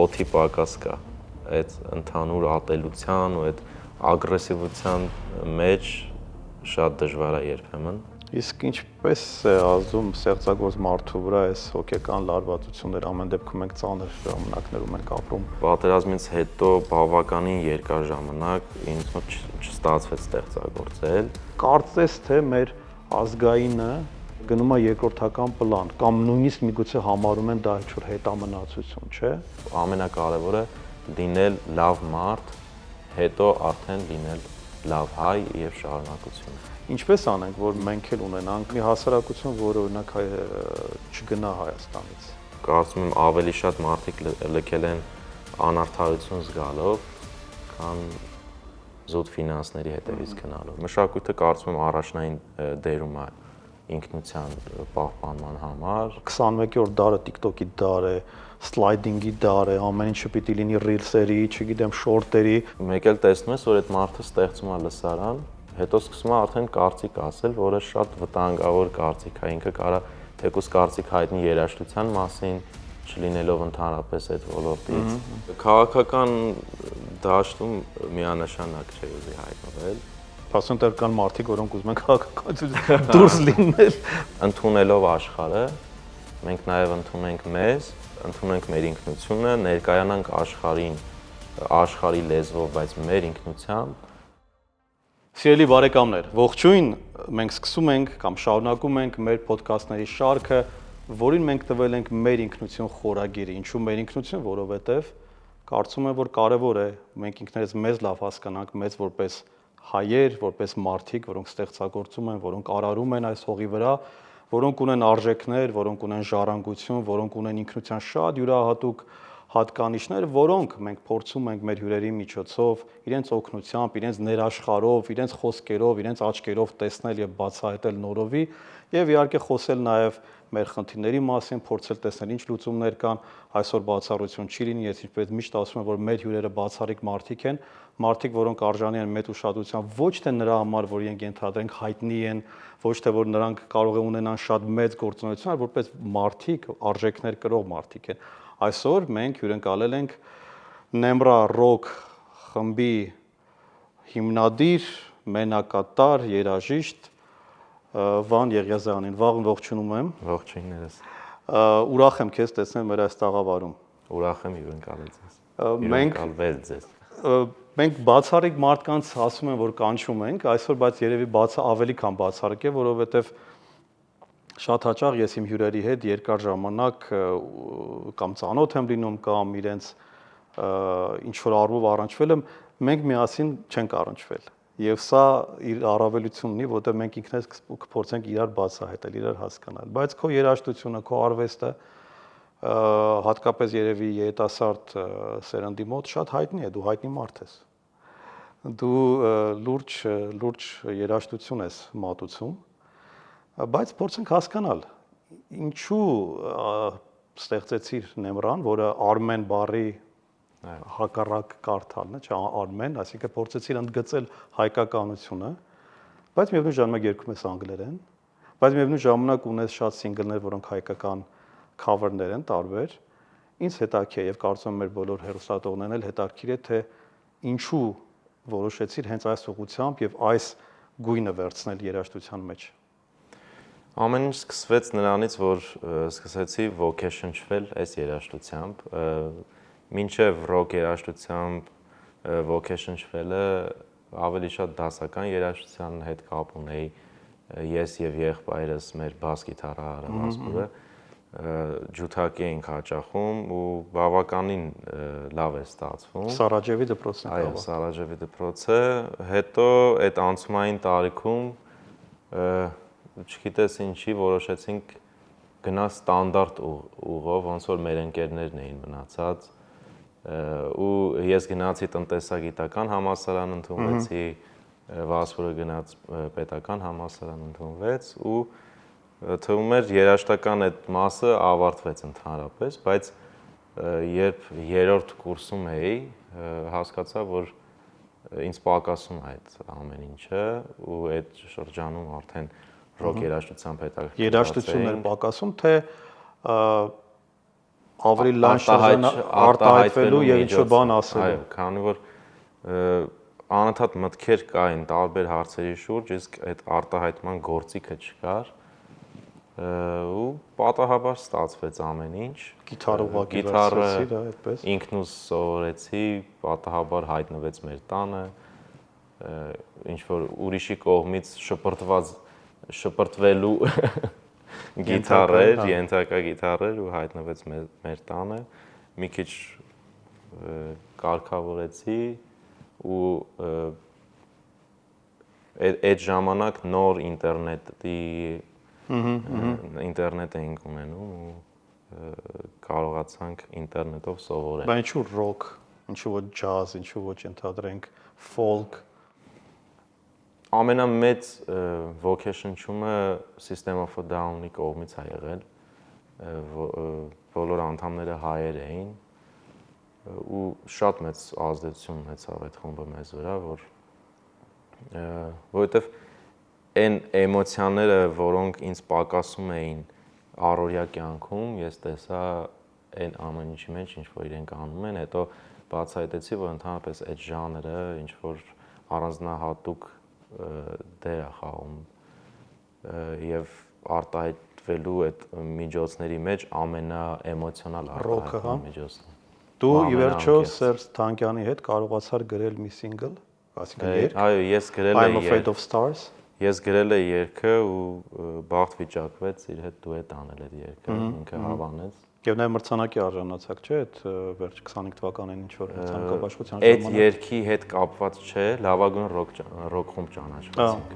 օդի պակաս կա այդ ընդհանուր ատելության ու այդ ագրեսիվության մեջ շատ դժվար է երբեմն։ Իսկ ինչպես է ազդում ստեղծագործ մարդու վրա այս հոգեկան լարվածությունները, ամեն դեպքում մենք ծանր ժամանակներում ենք ապրում։ Պատերազմից հետո բավականին երկար ժամանակ ինձ մոտ չստացվեց ստեղծագործել։ Կարծես թե մեր ազգայինը գնում է երկրորդական պլան, կամ նույնիսկ միգուցե համարում են դա ինչ-որ հետամնացություն, չէ՞։ Ամենակարևորը լինել լավ մարդ, հետո արդեն լինել լավ հայ եւ շարունակություն։ Ինչպես անենք, որ մենք էլ ունենանք մի հասարակություն, որը օրինակ չգնա Հայաստանից։ Կարծում եմ ավելի շատ մարդիկ լքել են անարդարություն զգալով, քան զուտ ֆինանսների հետևից գնալով։ Մշակույթը կարծում եմ առաջնային դերում է ինքնության պահպանման համար։ 21-րդ դարը TikTok-ի դար է, սլայդինգի դար է, ամեն ինչը պիտի լինի ռիլսերի, չգիտեմ, շորտերի։ Մեկ էլ տեսնում ես, որ այդ մարդը ստեղծում է լսարան, հետո սկսում է արդեն կարծիք ասել, որը շատ վտանգավոր կարծիք է, ինքը կարա թեկուզ կարծիք հայտնի երաժշտության մասին, չլինելով ընդհանրապես այդ ոլորտից։ Քաղաքական դաշտում միանշանակ չէ ուզի հայտնվել։ Փաստորեն կան մարդիկ, որոնք ուզում են քաղաքականությունից դուրս լինել, ընդունելով աշխարհը, մենք նաև ընդունենք մեզ, ընդունենք մեր ինքնությունը, ներկայանանք աշխարհին, աշխարհի լեզվով, բայց մեր ինքնությամբ։ Սիրելի բարեկամներ, ողջույն, մենք սկսում ենք կամ շարունակում ենք մեր ոդքասթների շարքը, որին մենք տվել ենք մեր ինքնություն խորագիրը։ Ինչու մեր ինքնություն, որովհետև կարծում եմ, որ կարևոր է մենք ինքներս մեզ լավ հասկանանք, մեզ որպես հայեր, որպես մարդիկ, որոնք ստեղծագործում են, որոնք արարում են այս հողի վրա, որոնք ունեն արժեքներ, որոնք ունեն ժառանգություն, որոնք ունեն ինքնության շատ յուրահատուկ հատկանիշներ, որոնք մենք փորձում ենք մեր հյուրերի միջոցով, իրենց օգնությամբ, իրենց ներաշխարհով, իրենց խոսքերով, իրենց աչքերով տեսնել եւ բացահայտել նորովի եւ իհարկե խոսել նաեւ մեր խնդիրների մասին, փորձել տեսնել ինչ լուծումներ կան, այսօր բացառություն չի լինի, ես ինչպես միշտ ասում եմ, որ մեր հյուրերը բացառիկ մարդիկ են, մարդիկ, որոնք արժանի են մեծ ուշադրության ոչ թե նրա համար, որ իրենք ենթադրենք հայտնի են, ոչ թե որ նրանք կարող է ունենան շատ մեծ գործունեություն, այլ որպես մարդիկ, արժեքներ կրող մարդիկ են։ Այսօր մենք հյուրընկալել ենք Nemra Rock խմբի հիմնադիր, մենակատար, երաժիշտ Վան Եղիազարյանին։ Վաղ ողջունում եմ։ Ողջույններս։ Ուրախ եմ քեզ տեսնել մեր այս տաղավարում։ Ուրախ եմ հյուրընկալել ձեզ։ Մենք ձեզ։ Մենք բացառիկ մարդկանց ասում են, որ կանչում ենք, այսօր բայց երևի ավելի քան բացառիկ է, որովհետև շատ հաճախ ես իմ հյուրերի հետ երկար ժամանակ կամ ծանոթ եմ լինում, կամ իրենց ինչ որ առումով առնչվել եմ, մենք միասին չենք առնչվել։ Եվ սա իր առավելությունն ունի, որտեղ մենք ինքներս կփորձենք իրար բացահայտել, իրար հասկանալ։ Բայց քո երաժշտությունը, քո արվեստը, հատկապես երևի երիտասարդ սերնդի մոտ շատ հայտնի է, դու հայտնի մարդ ես։ Դու լուրջ երաժշտություն ես մատուցում, բայց փորձենք հասկանալ, ինչու ստեղծեցիր Nemra-ն, որը Armen բառի հակառակ կարդալն է, չէ, Armen, այսինքն փորձեցիր ընդգծել հայկականությունը, բայց միևնույն ժամանակ երգում ես անգլերեն, բայց միևնույն ժամանակ ունես շատ սինգլներ, որոնք հայկական cover-ներ են տարբեր։ Ինձ հետաքրքիր է եւ կարծում եմ մեր բոլոր հեռուստատողներն էլ հետաքրքիր է, թե ինչու որոշեցիր հենց այս ուղղությամբ եւ այս գույնը վերցնել երաժշտության մեջ։ Ամեն ինչ սկսվեց նրանից, որ սկսեցի ոգեշնչվել այս երաժշտությամբ, մինչև ռոք երաժշտությամբ ոգեշնչվելը ավելի շատ դասական երաժշտության հետ կապ ունեի, ես եւ եղբայրս մեր բաս գիտարը Արավասպուրը ջութակի էինք հաճախում ու բավականին լավ է ստացվում։ Սարաջևի դպրոցն է։ Այո, Սարաջևի դպրոցը, հետո այդ անցումային տարիքում չգիտես ինչի որոշեցինք գնալ ստանդարտ ուղով, ոնց որ մեր ընկերներն էին մնացած ու ես գնացի տնտեսագիտական համալսարան ընդունվեցի, Վասպուրը գնաց պետական համալսարան ընդունվեց ու թվում էր երաժշտական այդ մասը ավարտվեց ընդհանրապես, բայց երբ երրորդ կուրսում էի, հասկացա, որ ինձ պակասում է այդ ամեն ինչը ու այդ շրջանում արդեն ռոք երաժշտությամբ հետաքրքրված էի։ Երաժշտությունն էր պակասում, թե ավելի լայն շրջան արտահայտվելու եւ ինչ-որ բան ասելու։ Այո, քանի որ անընդհատ մտքեր կային տարբեր հարցերի շուրջ, իսկ այդ արտահայտման գործիքը չկար, ու պատահաբար ստացվեց ամեն ինչ։ Գիտարը ուղղակի Գիտարը վերցրեցի, դա այդպես։ ինքնուս սովորեցի, պատահաբար հայտնվեց մեր տանը, ինչ որ ուրիշի կողմից շպրտվելու գիտարեր, ենթակա գիտարեր ու հայտնվեց մեր տանը, մի քիչ կարգավորեցի ու այդ ժամանակ նոր ինտերնետ էինք ունենում ու կարողացանք ինտերնետով սովորել։ Բայց ինչու ռոք, ինչու ոչ ջազ, ինչու ոչ ընդհանրենք ֆոլք։ Ամենամեծ ոգեշնչումը System of a Down-ի կողմից ա եղել, բոլոր անդամները հայեր էին ու շատ մեծ ազդեցություն ունեցավ այդ խումբը մեզ վրա, որովհետև այն էմոցիաները, որոնք ինձ պակասում էին առօրյա կյանքում, ես տեսա այն ամեն ինչի մեջ, ինչ որ իրենք անում են, հետո բացահայտեցի, որ ընդհանրապես այդ ժանրը ինչ որ առանձնահատուկ դեր է խաղում եւ արտահայտվելու այդ միջոցների մեջ ամենաէմոցիոնալ արտահայտման միջոցն է։ Դու ի վերջո Սերժ Թանկյանի հետ կարողացար գրել մի սինգլ, այսինքն երգ։ Այո, ես գրել եմ I'm Afraid of Stars։ Ես գրել եմ երգը ու բախտ վիճակվեց իր հետ դուետ անել այդ երգը, ինքը հավանեց։ Եվ նաև մրցանակի արժանացակ չէ, այդ վերջ 25 թվականին ինչ որ մրցանակով աշխատության ժամանակ։ Այդ երգի հետ կապված չէ, լավագույն ռոք խումբ ճանաչվեցինք։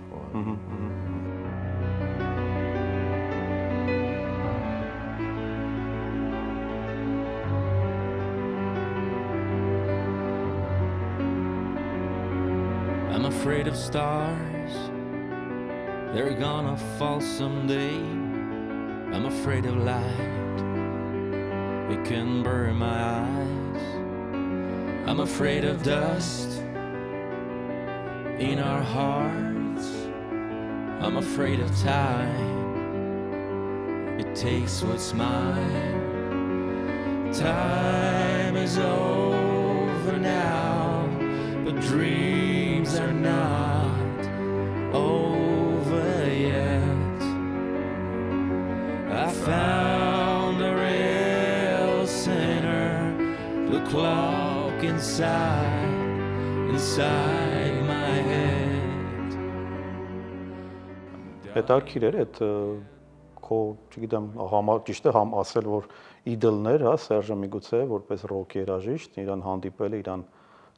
I'm afraid of stars, they're gonna fall someday. I'm afraid of light, it can burn my eyes. I'm afraid of dust in our hearts. I'm afraid of time, it takes what's mine. Time is over now, but dreams are not over yet. I found a real sinner, the clock inside my head. Հետարքիր էր այդ քո, չգիտեմ, ճիշտ է համ ասել, որ իդոլներ, հա, Սերժը միգուցե որպես ռոք երաժիշտ, իրան հանդիպելը, իրան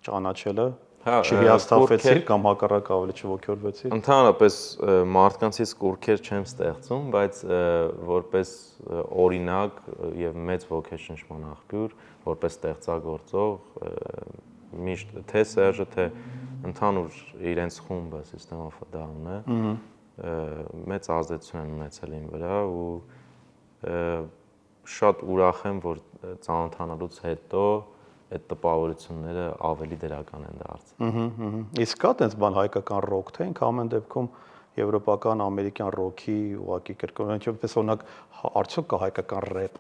ճանաչելը չհիասթափվեցիր կամ հակառակ ավելի չոգևորվեցիր։ Ընդհանրապես մարդկանցից կուրքեր չեմ ստեղծում, բայց որպես օրինակ եւ մեծ ոգեշնչման աղբյուր, որպես ստեղծագործող միշտ թե Սերժը, թե ընդհանուր իրենց խումբը System of a Down-ը մեծ ազդեցություն են ունեցել իմ վրա ու շատ ուրախ եմ, որ ծանոթանալուց հետո այդ տպավորությունները ավելի դրական են դարձել։ Իսկ կա տենց բան հայկական ռոք, թե ինքը ամեն դեպքում եվրոպական, ամերիկյան ռոքի ուղղակի կրկին, ինչպես օրինակ արդյոք կա հայկական ռեփ,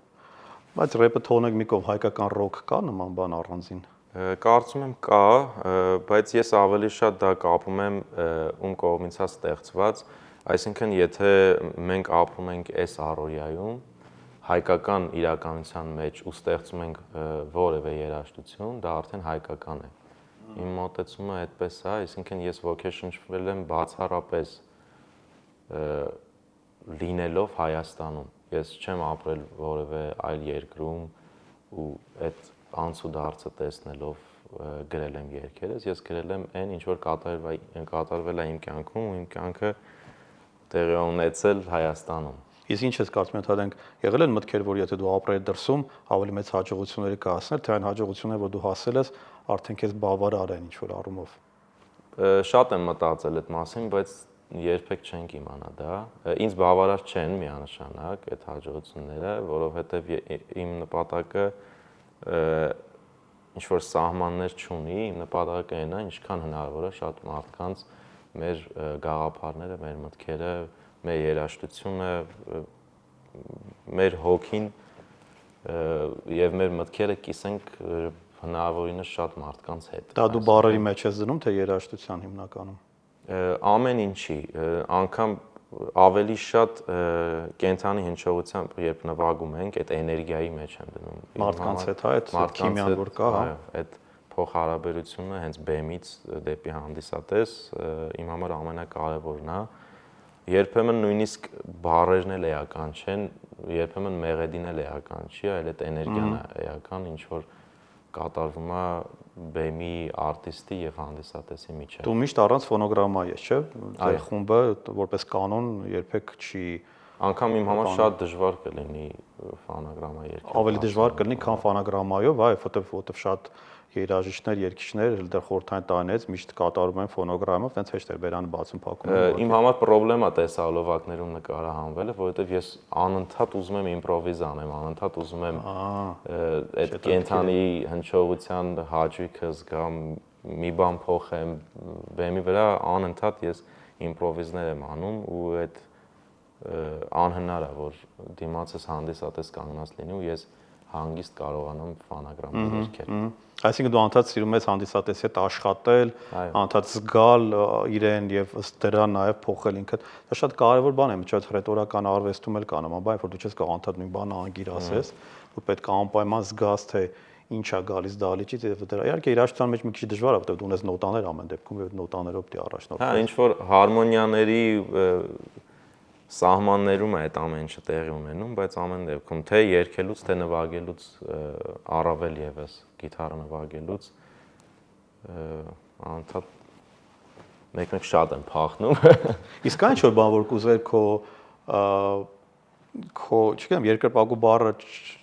բայց ռեփը թողնենք մի կողմ, հայկական ռոք կա նման բան առանձին։ Կարծում եմ կա, բայց ես ավելի շատ դա կապում եմ ում կողմից է ստեղծված, այսինքն եթե մենք ապրում ենք այս առօրյայում հայկական իրականության մեջ ու ստեղծում ենք որևէ երաժշտություն, դա արդեն հայկական է։ Իմ մոտեցումը այդպես է, այսինքն ես ոգեշնչվել եմ բացառապես լինելով Հայաստանում։ Ես չեմ ապրել որևէ այլ երկրում ու այդ անցուդարձը տեսնելով գրել եմ երգերս, ես գրել եմ այն, ինչ որ կատարվել է իմ կյանքում ու իմ կյանքը տեղի ունեցել Հայաստանում։ Իսկ ինչ ես կարծում ընդհանրենք, եղել են մտքեր, որ եթե դու ապրել դրսում, ավելի մեծ հաջողությունների կհասներ, թե այն հաջողությունները, որ դու հասել ես, արդեն քեզ բավարար են ինչ-որ առումով։ Շատ եմ մտածել այդ մասին, բայց երբեք չենք իմանա դա։ Ինձ բավարար չեն միանշանակ այդ հաջողությունները, որովհետև իմ նպատակը ինչ-որ սահմաններ չունի, իմ նպատակը այն է, ինչքան հնարավոր է շատ մարդկանց մեր գաղափարները, մեր մտքերը, մեր երաժշտությունը, մեր հոգին եւ մեր մտքերը կիսենք հնարավորինս շատ մարդկանց հետ։ Դա դու բառերի մեջ ես դնում, թե երաժշտության հիմնականում։ Ամեն ինչի, անգամ ավելի շատ կենթանի հնչողությամբ երբ նվագում ենք, այդ էներգիայի մեջ եմ դնում։ Մարդկանց հետ, հա, այդ քիմիան որ կա, հա։ Այդ փոխհարաբերությունը հենց բեմից դեպի հանդիսատես իմ համար ամենակարևորն է։ Երբեմն նույնիսկ բառերն էլ էական չեն, երբեմն մեղեդին էլ էական չի, այլ այդ էներգիան է էական, ինչ որ կատարվում է բեմի արտիստի եւ հանդիսատեսի միջեւ։ Դու միշտ առանց ֆոնոգրամա ես, չէ՞։ Ձեր խումբը որպես կանոն երբեք չի անգամ իմ համար շատ դժվար կլինի ֆոնոգրամա երգել։ Ավելի դժվար կլինի, քան ֆոնոգրամայով, այ, որտեվ շատ երաժիշտներ, երգիչներ դեռ խորհրդային տարիներից միշտ կատարում են ֆոնոգրամով, տենց հեշտ է բերանը բացում փակում։ Իմ համար խնդրեմ է տեսահոլովակներում նկարահանվելը, որովհետև ես անընդհատ ուզում եմ իմպրովիզ անեմ, անընդհատ ուզում եմ այդ կենթանի հնչողության հաճույքը զգամ, մի բան փոխեմ, բեմի վրա անընդհատ ես իմպրովիզներ եմ անում ու այդ անհնար է, որ դիմացս հանդիսատես կանգնած լինի ու ես հանգիստ կարողանում ֆոնոգրամա երգել։ Այսինքն դու անդադ սիրում ես հանդիսատեսի հետ աշխատել, անդադ զգալ իրեն եւ ըստ դրա նաեւ փոխել ինքդ։ Դա շատ կարեւոր բան է, միջոց ռետորական արվեստում էլ կա նման բան, որ դու չես կարող անդադ նույն բանը անգիր ասես, ու պետք է անպայման զգաս թե ինչ է գալիս դահլիճից եւ դրա։ Իհարկե երաժշտության մեջ մի քիչ դժվար է, որտեղ դու ունես նոտաներ ամեն դեպքում եւ նոտաներով դի առաջնորդվում։ Հա, ինչ որ հարմոնիաների սահմաններում է այդ ամեն ինչը տեղի ունենում, բայց ամեն դեպքում թե երգելուց, թե նվագելուց առավել եւս գիտարը նվագելուց անընդհատ մեկ-մեկ շատ եմ փախնում։ Իսկ այն ինչ-որ բան որ կուզեր քո, չգիտեմ, երկրպագու բառը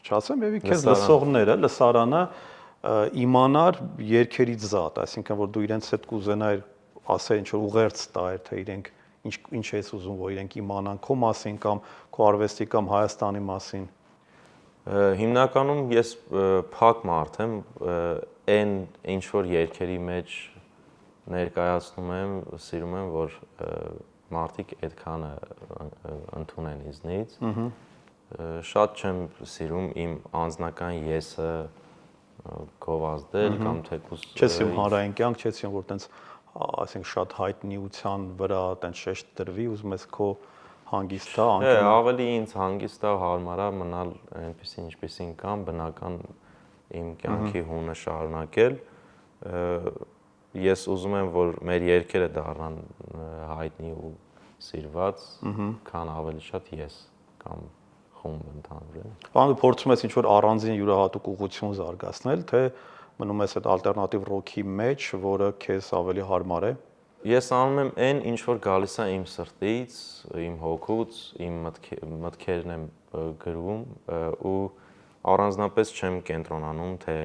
չասեմ, եւ քեզ լսողները, լսարանը իմանար երգերից զատ, այսինքն որ դու իրենց հետ կուզենայր ասել ինչ որ ուղերձ տայր, թե իրենք ինչ ես ուզում, որ իրենք իմանան քո մասին կամ քո արվեստի կամ Հայաստանի մասին։ Հիմնականում ես փակ մարդ եմ, այն ինչ որ երգերի մեջ ներկայացնում եմ, սիրում եմ, որ մարդիկ այդքանը ընդունեն ինձնից։ Շատ չեմ սիրում իմ անձնական եսը գովազդել կամ թեկուզ չես սիրում հանրային կյանք, չես սիրում որ տենց ասենք շատ հայտնիության վրա տենց շեշտ դրվի, ուզում ես քո հանգիստա անկյուն։ Ավելի ինձ հանգիստա հարմար է մնալ այնպեսին ինչպեսին կամ բնական իմ կյանքի հունը շարունակել։ Ես ուզում եմ, որ մեր երգերը դառնան հայտնի ու սիրված, քան ավելի շատ ես կամ խումբը ընդհանրապես։ Բանը փորձում ես ինչ-որ առանձին յուրահատուկ ուղղություն զարգացնել, թե մնում ես այդ ալտերնատիվ ռոքի մեջ, որը քեզ ավելի հարմար է։ Ես անում եմ այն, ինչ որ գալիս է իմ սրտից, իմ հոգուց, իմ մտքերն եմ գրում ու առանձնապես չեմ կենտրոնանում, թե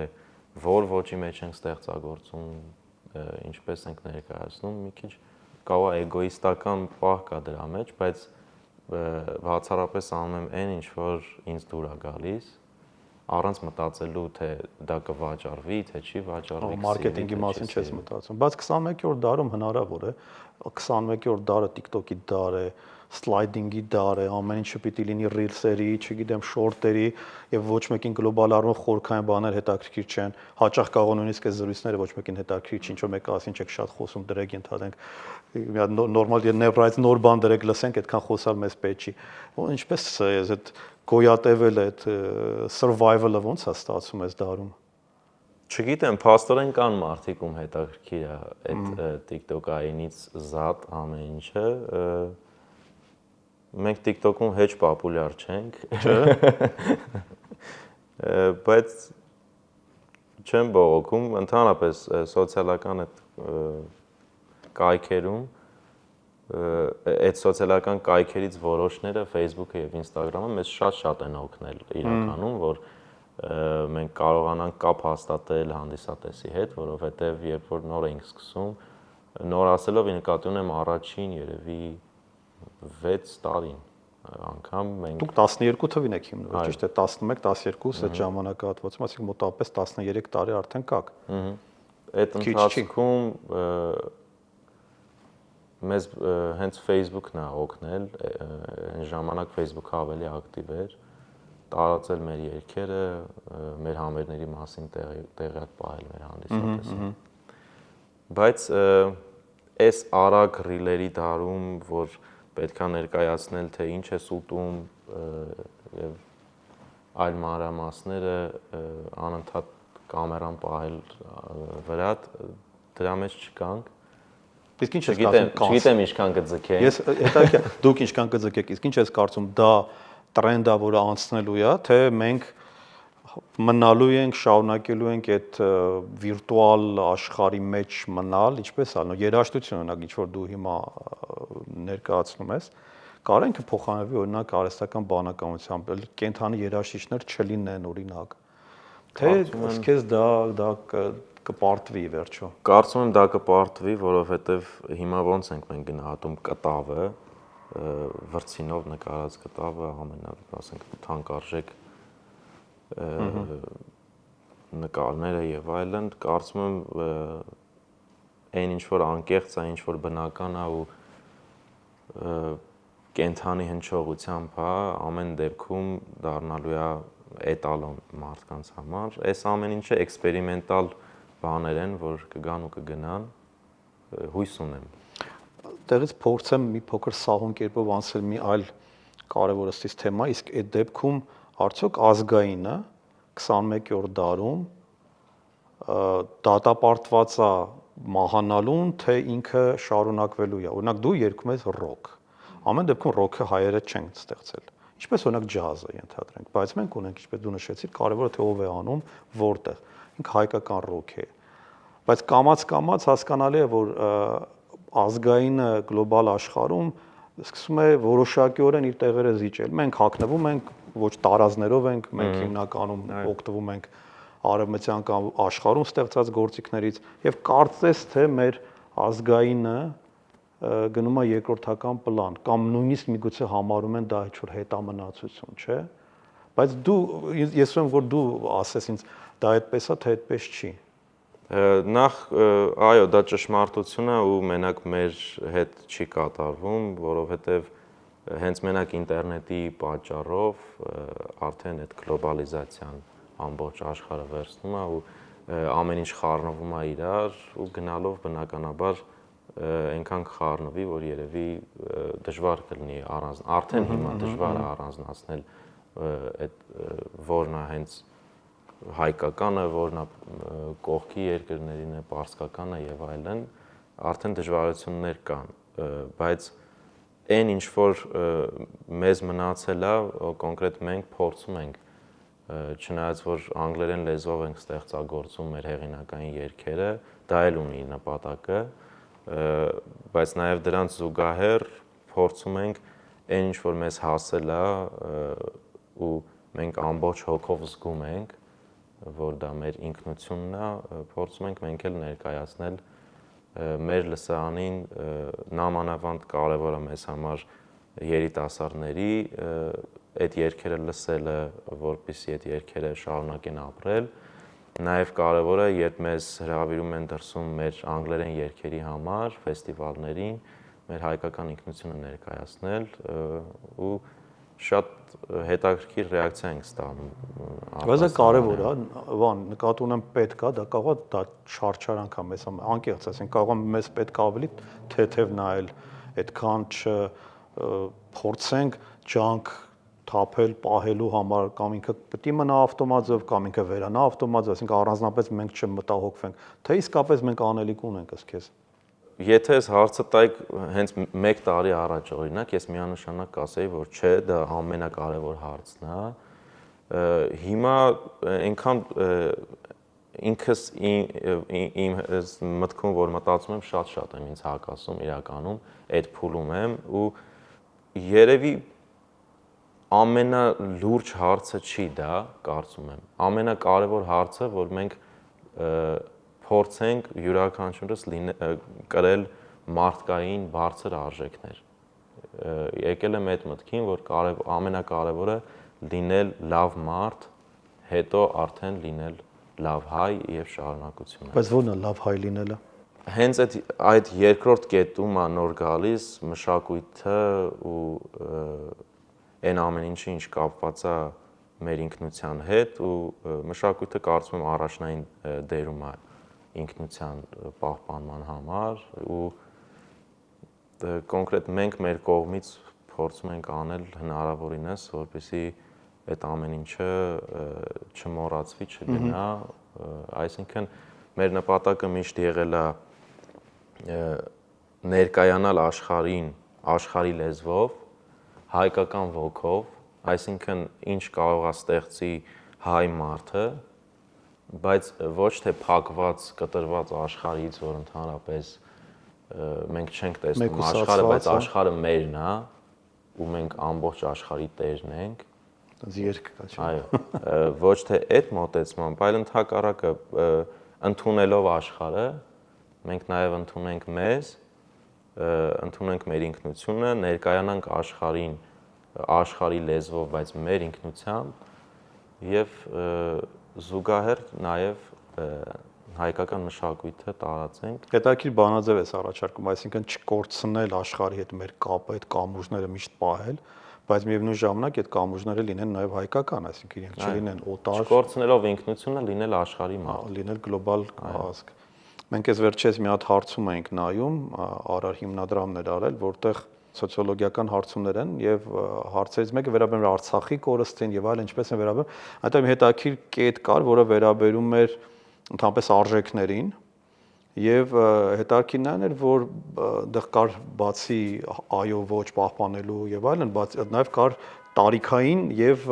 որ ոճի մեջ ենք ստեղծագործում, ինչպես ենք ներկայացնում, մի քիչ կարող է էգոիստական պահ կա դրա մեջ, բայց բացառապես անում եմ այն, ինչ որ ինձ դուր է գալիս, առանց մտածելու, թե դա կվաճառվի, թե չի վաճառվի, մարքեթինգի մասին չես մտածում, բայց 21-րդ դարում հնարավոր է, 21-րդ դարը TikTok-ի դար է, սլայդինգի դար է, ամեն ինչը պիտի լինի ռիլսերի, չգիտեմ, շորտերի եւ ոչ մեկին գլոբալ առումով խորքային բաներ հետաքրքիր չեն։ Հաճախ կարող նույնիսկ այս զրույցները ոչ մեկին հետաքրքիր չի, ինչ որ մեկը ասին, չեք շատ խոսում, դրեք ընդհանենք մի հատ նորմալ նեվրայից նոր բան դրեք, լսենք, այդքան խոսալ մեզ պետք չի։ Ինչպես այդ գոյատևել այդ survival-ը ոնց է ստացվում այս դարում։ Չգիտեմ, փաստորեն կան մարդիկ, ում հետաքրքիր է այդ TikTok-այնից զատ ամեն ինչը։ Մենք TikTok-ում հեչ պոպուլյար չենք։ Բայց չեմ բողոքում, ընդհանրապես սոցիալական այդ կայքերում այդ սոցիալական կայքերից որոշները Facebook-ը եւ Instagram-ը մեզ շատ են օգնել իրականում, որ մենք կարողանանք կապ հաստատել հանդիսատեսի հետ, որովհետեւ երբ որ նոր ենք սկսում, նոր ասելով նկատի ունեմ առաջին երևի 6 տարին անգամ մենք Դուք 12 թվին եք հիմնվել, ճիշտ է, 11, 12 այդ ժամանակահատվածում, այսինքն մոտավորապես 13 տարի արդեն կաք։ Այդ ընթացքում մեզ հենց Facebook-ն է օգնել, այն ժամանակ Facebook-ը ավելի ակտիվ էր, տարածել մեր երգերը, մեր համերների մասին տեղյակ պահել մեր հանդիսատեսին։ Բայց այս արագ ռիլերի դարում, որ պետքա ներկայացնել, թե ինչ է ուտում եւ այլ մանրամասները անընդհատ կամերան պահել վրա, դրա մեջ չկանք։ Իսկ ինչ ես կարծում, չգիտեմ ինչքան կձգենք։ Ես հետաքրքիր դուք ինչքան կձգեք, իսկ ինչ ես կարծում, դա տրենդա, որը անցնելու է, թե մենք մնալու ենք, շարունակելու ենք այդ վիրտուալ աշխարհի մեջ մնալ, ինչպես ալնո երաժշտություն օրինակ ինչ որ դու հիմա ներկայացնում ես, կարող ենք փոխանցվի օրինակ արհեստական բանականությամբ, կենթանի երաժիշտներ չլինեն օրինակ։ Թե քեզ դա կպարտվի վերջո։ Կարծում եմ դա կպարտվի, որովհետև հիմա ոնց ենք մենք գնահատում կտավը, վրձինով նկարած կտավը ասենք թանկարժեք նկարները եւ այլն, կարծում եմ այն ինչ որ անկեղծ է, ինչ որ բնական է ու կենթանի հնչողությամբ է, ամեն դեպքում դառնալու է էտալոն մարդկանց համար։ Այս ամեն ինչը էքսպերիմենտալ բաներ են, որ կգան ու կգնան, հույս ունեմ։ Տեղից փորձեմ մի փոքր սահուն կերպով անցնել մի այլ կարևոր ըստիս թեմա, իսկ այդ դեպքում արդյոք ազգայինը 21-րդ դարում դատապարտված է մահանալուն, թե ինքը շարունակվելու է։ Օրինակ դու երգում ես ռոք։ Ամեն դեպքում ռոքը հայերը չեն ստեղծել։ Ինչպես օրինակ ջազը ենթադրենք, բայց մենք ունենք, ինչպես դու նշեցիր, կարևորը թե ով է անում, որտեղ։ Ինքը հայկական ռոք է։ Բայց կամաց հասկանալի է, որ ազգայինը գլոբալ աշխարհում սկսում է որոշակիորեն իր տեղերը զիջել։ Մենք հագնվում ենք ոչ տարազներով ենք, մենք հիմնականում օգտվում ենք արևմտյան կամ աշխարհում ստեղծած գործիքներից եւ կարծես թե մեր ազգայինը գնում է երկրորդական պլան կամ նույնիսկ միգուցե համարում են դա ինչ-որ հետամնացություն, չէ՞։ Բայց ես ուզում եմ որ դու ասես ինձ դա այդպես է, թե այդպես չի։ Նախ այո, դա ճշմարտություն է ու մենակ մեր հետ չի կատարվում, որովհետև հենց մենակ ինտերնետի պատճառով արդեն այդ գլոբալիզացիան ամբողջ աշխարհը վերցնում է ու ամեն ինչ խառնվում է իրար ու գնալով բնականաբար այնքան կխառնվի, որ երևի դժվար կլինի արդեն հիմա դժվար է առանձնացնել այդ որն է հենց հայկականը, որն է կողքի երկրներին է, պարսկականը եւ այլն, արդեն դժվարություններ կան, բայց այն ինչ որ մեզ մնացել է, կոնկրետ մենք փորձում ենք, չնայած որ անգլերեն լեզվով ենք ստեղծագործում մեր հեղինակային երգերը, դա էլ ունի նպատակը, բայց նաեւ դրանց զուգահեռ փորձում ենք այն ինչ որ մեզ հասել է ու մենք ամբողջ հոգով զգում ենք, որ դա մեր ինքնությունն է, փորձում ենք մենք էլ ներկայացնել մեր լսարանին նամանավանդ կարևոր է մեզ համար երիտասարդների այդ երգերը լսելը, որպեսզի այդ երգերը շարունակեն ապրել, նաև կարևոր է, երբ մեզ հրավիրում են դրսում մեր անգլերեն երգերի համար ֆեստիվալներին, մեր հայկական ինքնությունը ներկայացնել ու շատ հետաքրքիր ռեակցիա ենք ստանում։ Բայց դա կարևոր է, Վան, նկատի ունեմ պետք է, դա կարող է դա չարչարանք է մեզ համար, անկեղծ ասենք, կարող է մեզ պետք է ավելի թեթև նայել, այդքան չփորձենք ջանք թափել, պահելու համար կամ ինքը պետք է մնա ավտոմատով կամ ինքը վերանա ավտոմատով, ասենք առանձնապես մենք չմտահոգվենք, թե իսկապես մենք անելիք ունենք ըստ քեզ։ Եթե ես հարցը տայք հենց 1 տարի առաջ օրինակ, ես միանշանակ կասեի, որ չէ, դա ամենակարևոր հարցն է։ Հիմա այնքան ինքս իմ մտքում որ մտածում եմ շատ եմ ինձ հակասում իրականում, այդ փուլում եմ ու երևի ամենալուրջ հարցը չի դա, կարծում եմ։ Ամենակարևոր հարցը, որ մենք փորձենք յուրաքանչյուրս կրել մարդկային բարձր արժեքներ։ Եկել եմ այդ մտքին, որ ամենակարևորը լինել լավ մարդ, հետո արդեն լինել լավ հայ եւ շարունակությունը։ Բայց ո՞րն է լավ հայ լինելը։ Հենց այդ երկրորդ կետում է նոր գալիս մշակույթը ու այն ամեն ինչը ինչ կապված է մեր ինքնության հետ ու մշակույթը կարծում եմ առաջնային դերում է ինքնության պահպանման համար ու կոնկրետ մենք մեր կողմից փորձում ենք անել հնարավորինս, որպեսզի այդ ամեն ինչը չմոռացվի, չգնա, այսինքն մեր նպատակը միշտ եղել է ներկայանալ աշխարհին, աշխարհի լեզվով, հայկական ոգով, այսինքն ինչ կարող է ստեղծի հայ մարդը, բայց ոչ թե փակված, կտրված աշխարհից, որ ընդհանրապես մենք չենք տեսնում աշխարհը, բայց աշխարհը մերն է ու մենք ամբողջ աշխարհի տերն ենք։ Երկ կա չէ։ Այո, ոչ թե այդ մոտեցմամբ, այլ ընդհակառակը ընդունելով աշխարհը, մենք նաև ընդունենք մեզ, ընդունենք մեր ինքնությունը, ներկայանանք աշխարհին, աշխարհի լեզվով, բայց մեր ինքնությամբ եւ զուգահեռ նաև հայկական մշակույթը տարածենք։ Հետաքրքիր բանաձև է առաջարկում, այսինքն չկորցնել աշխարհի հետ մեր կապը, այդ կամուրջները միշտ պահել, բայց միևնույն ժամանակ այդ կամուրջները լինեն նաև հայկական, այսինքն իրենք չլինեն օտար, չկորցնելով ինքնությունը լինել աշխարհի մարդ, լինել գլոբալ ազգ։ Մենք այս վերջերս մի հատ հարցում ենք նայում, Արար հիմնադրամն էր արել, որտեղ սոցիոլոգիական հարցումներ են եւ հարցերից մեկը վերաբերում է Արցախի կորստին եւ այլն, ինչպես են վերաբերում, այնտեղ մի հետաքրքիր կետ կար, որը վերաբերում էր ընդհանրապես արժեքներին եւ հետաքրքիրն այն էր, որ դեռ կար բացի այո ոչ պահպանելու եւ այլն, նաեւ կար տարիքային եւ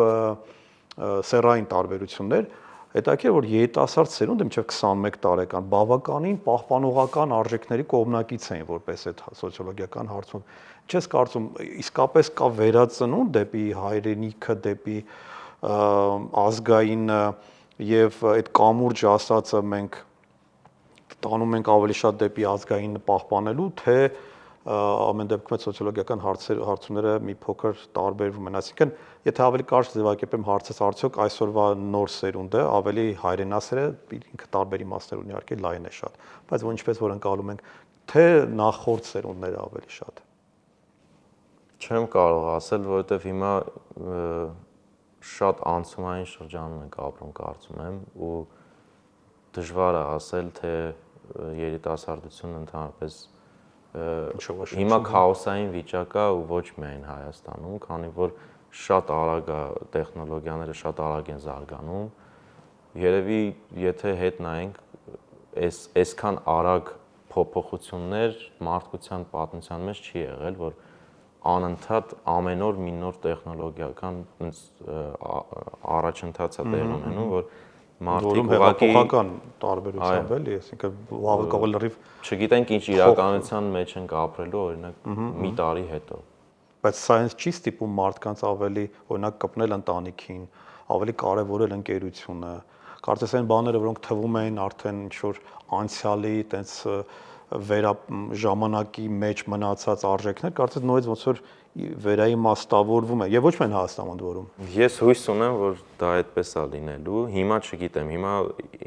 սեռային տարբերություններ։ Հետաքրքիր որ երիտասարդ սերունդը մինչև 21 տարեկան բավականին պահպանողական արժեքների կողմնակից էին, որպես այդ սոցիոլոգիական հարցում։ Չես կարծում, իսկապես կա վերածնունդ դեպի հայրենիքը, դեպի ազգային եւ այդ կամուրջ ասածը մենք տանում ենք ավելի շատ դեպի ազգային պահպանելու, թե ամեն դեպքում այդ սոցիոլոգիական հարցումները մի փոքր տարբերվում են, այսինքն եթե ավելի կարճ ձևակերպեմ հարցս, արդյոք այսօրվա նոր սերունդը ավելի հայրենասեր է, ինքը տարբեր իմաստներ ունի, իհարկե լայն է շատ, բայց ինչպես որ ընկալում ենք, թե նախորդ սերունդները ավելի շատ։ Չեմ կարող ասել, որովհետև հիմա շատ անցումային շրջանում ենք ապրում, կարծում եմ, ու դժվար է ասել, թե երիտասարդությունը ընդհանրապես հիմա քաոսային վիճակ է ու ոչ միայն Հայաստանում, քանի որ շատ արագ է տեխնոլոգիաները շատ արագ են զարգանում։ Երևի եթե հետ նայենք, այսքան արագ փոփոխություններ մարդկության պատմության մեջ չի եղել, որ անընդհատ ամեն օր մի նոր տեխնոլոգիական առաջընթաց է տեղի ունենում, որ մարդիկ ուղղակի հեղափոխական տարբերությամբ էլի, այսինքն վաղը կարող լրիվ չգիտենք ինչ իրականության մեջ ենք ապրելու, օրինակ մի տարի հետո։ Բայց սայենս չի ստիպում մարդկանց ավելի, օրինակ, կպնել ընտանիքին, ավելի կարևորել ընկերությունը։ Կարծես այն բաները, որոնք թվում էին արդեն ինչ-որ անցյալի, տենց ժամանակի մեջ մնացած արժեքներ, կարծես նույնպես ոնց որ վերաիմաստավորվում է եւ ոչ միայն Հայաստանում ընդ որում։ Ես հույս ունեմ, որ դա այդպես է լինելու։ Հիմա չգիտեմ, հիմա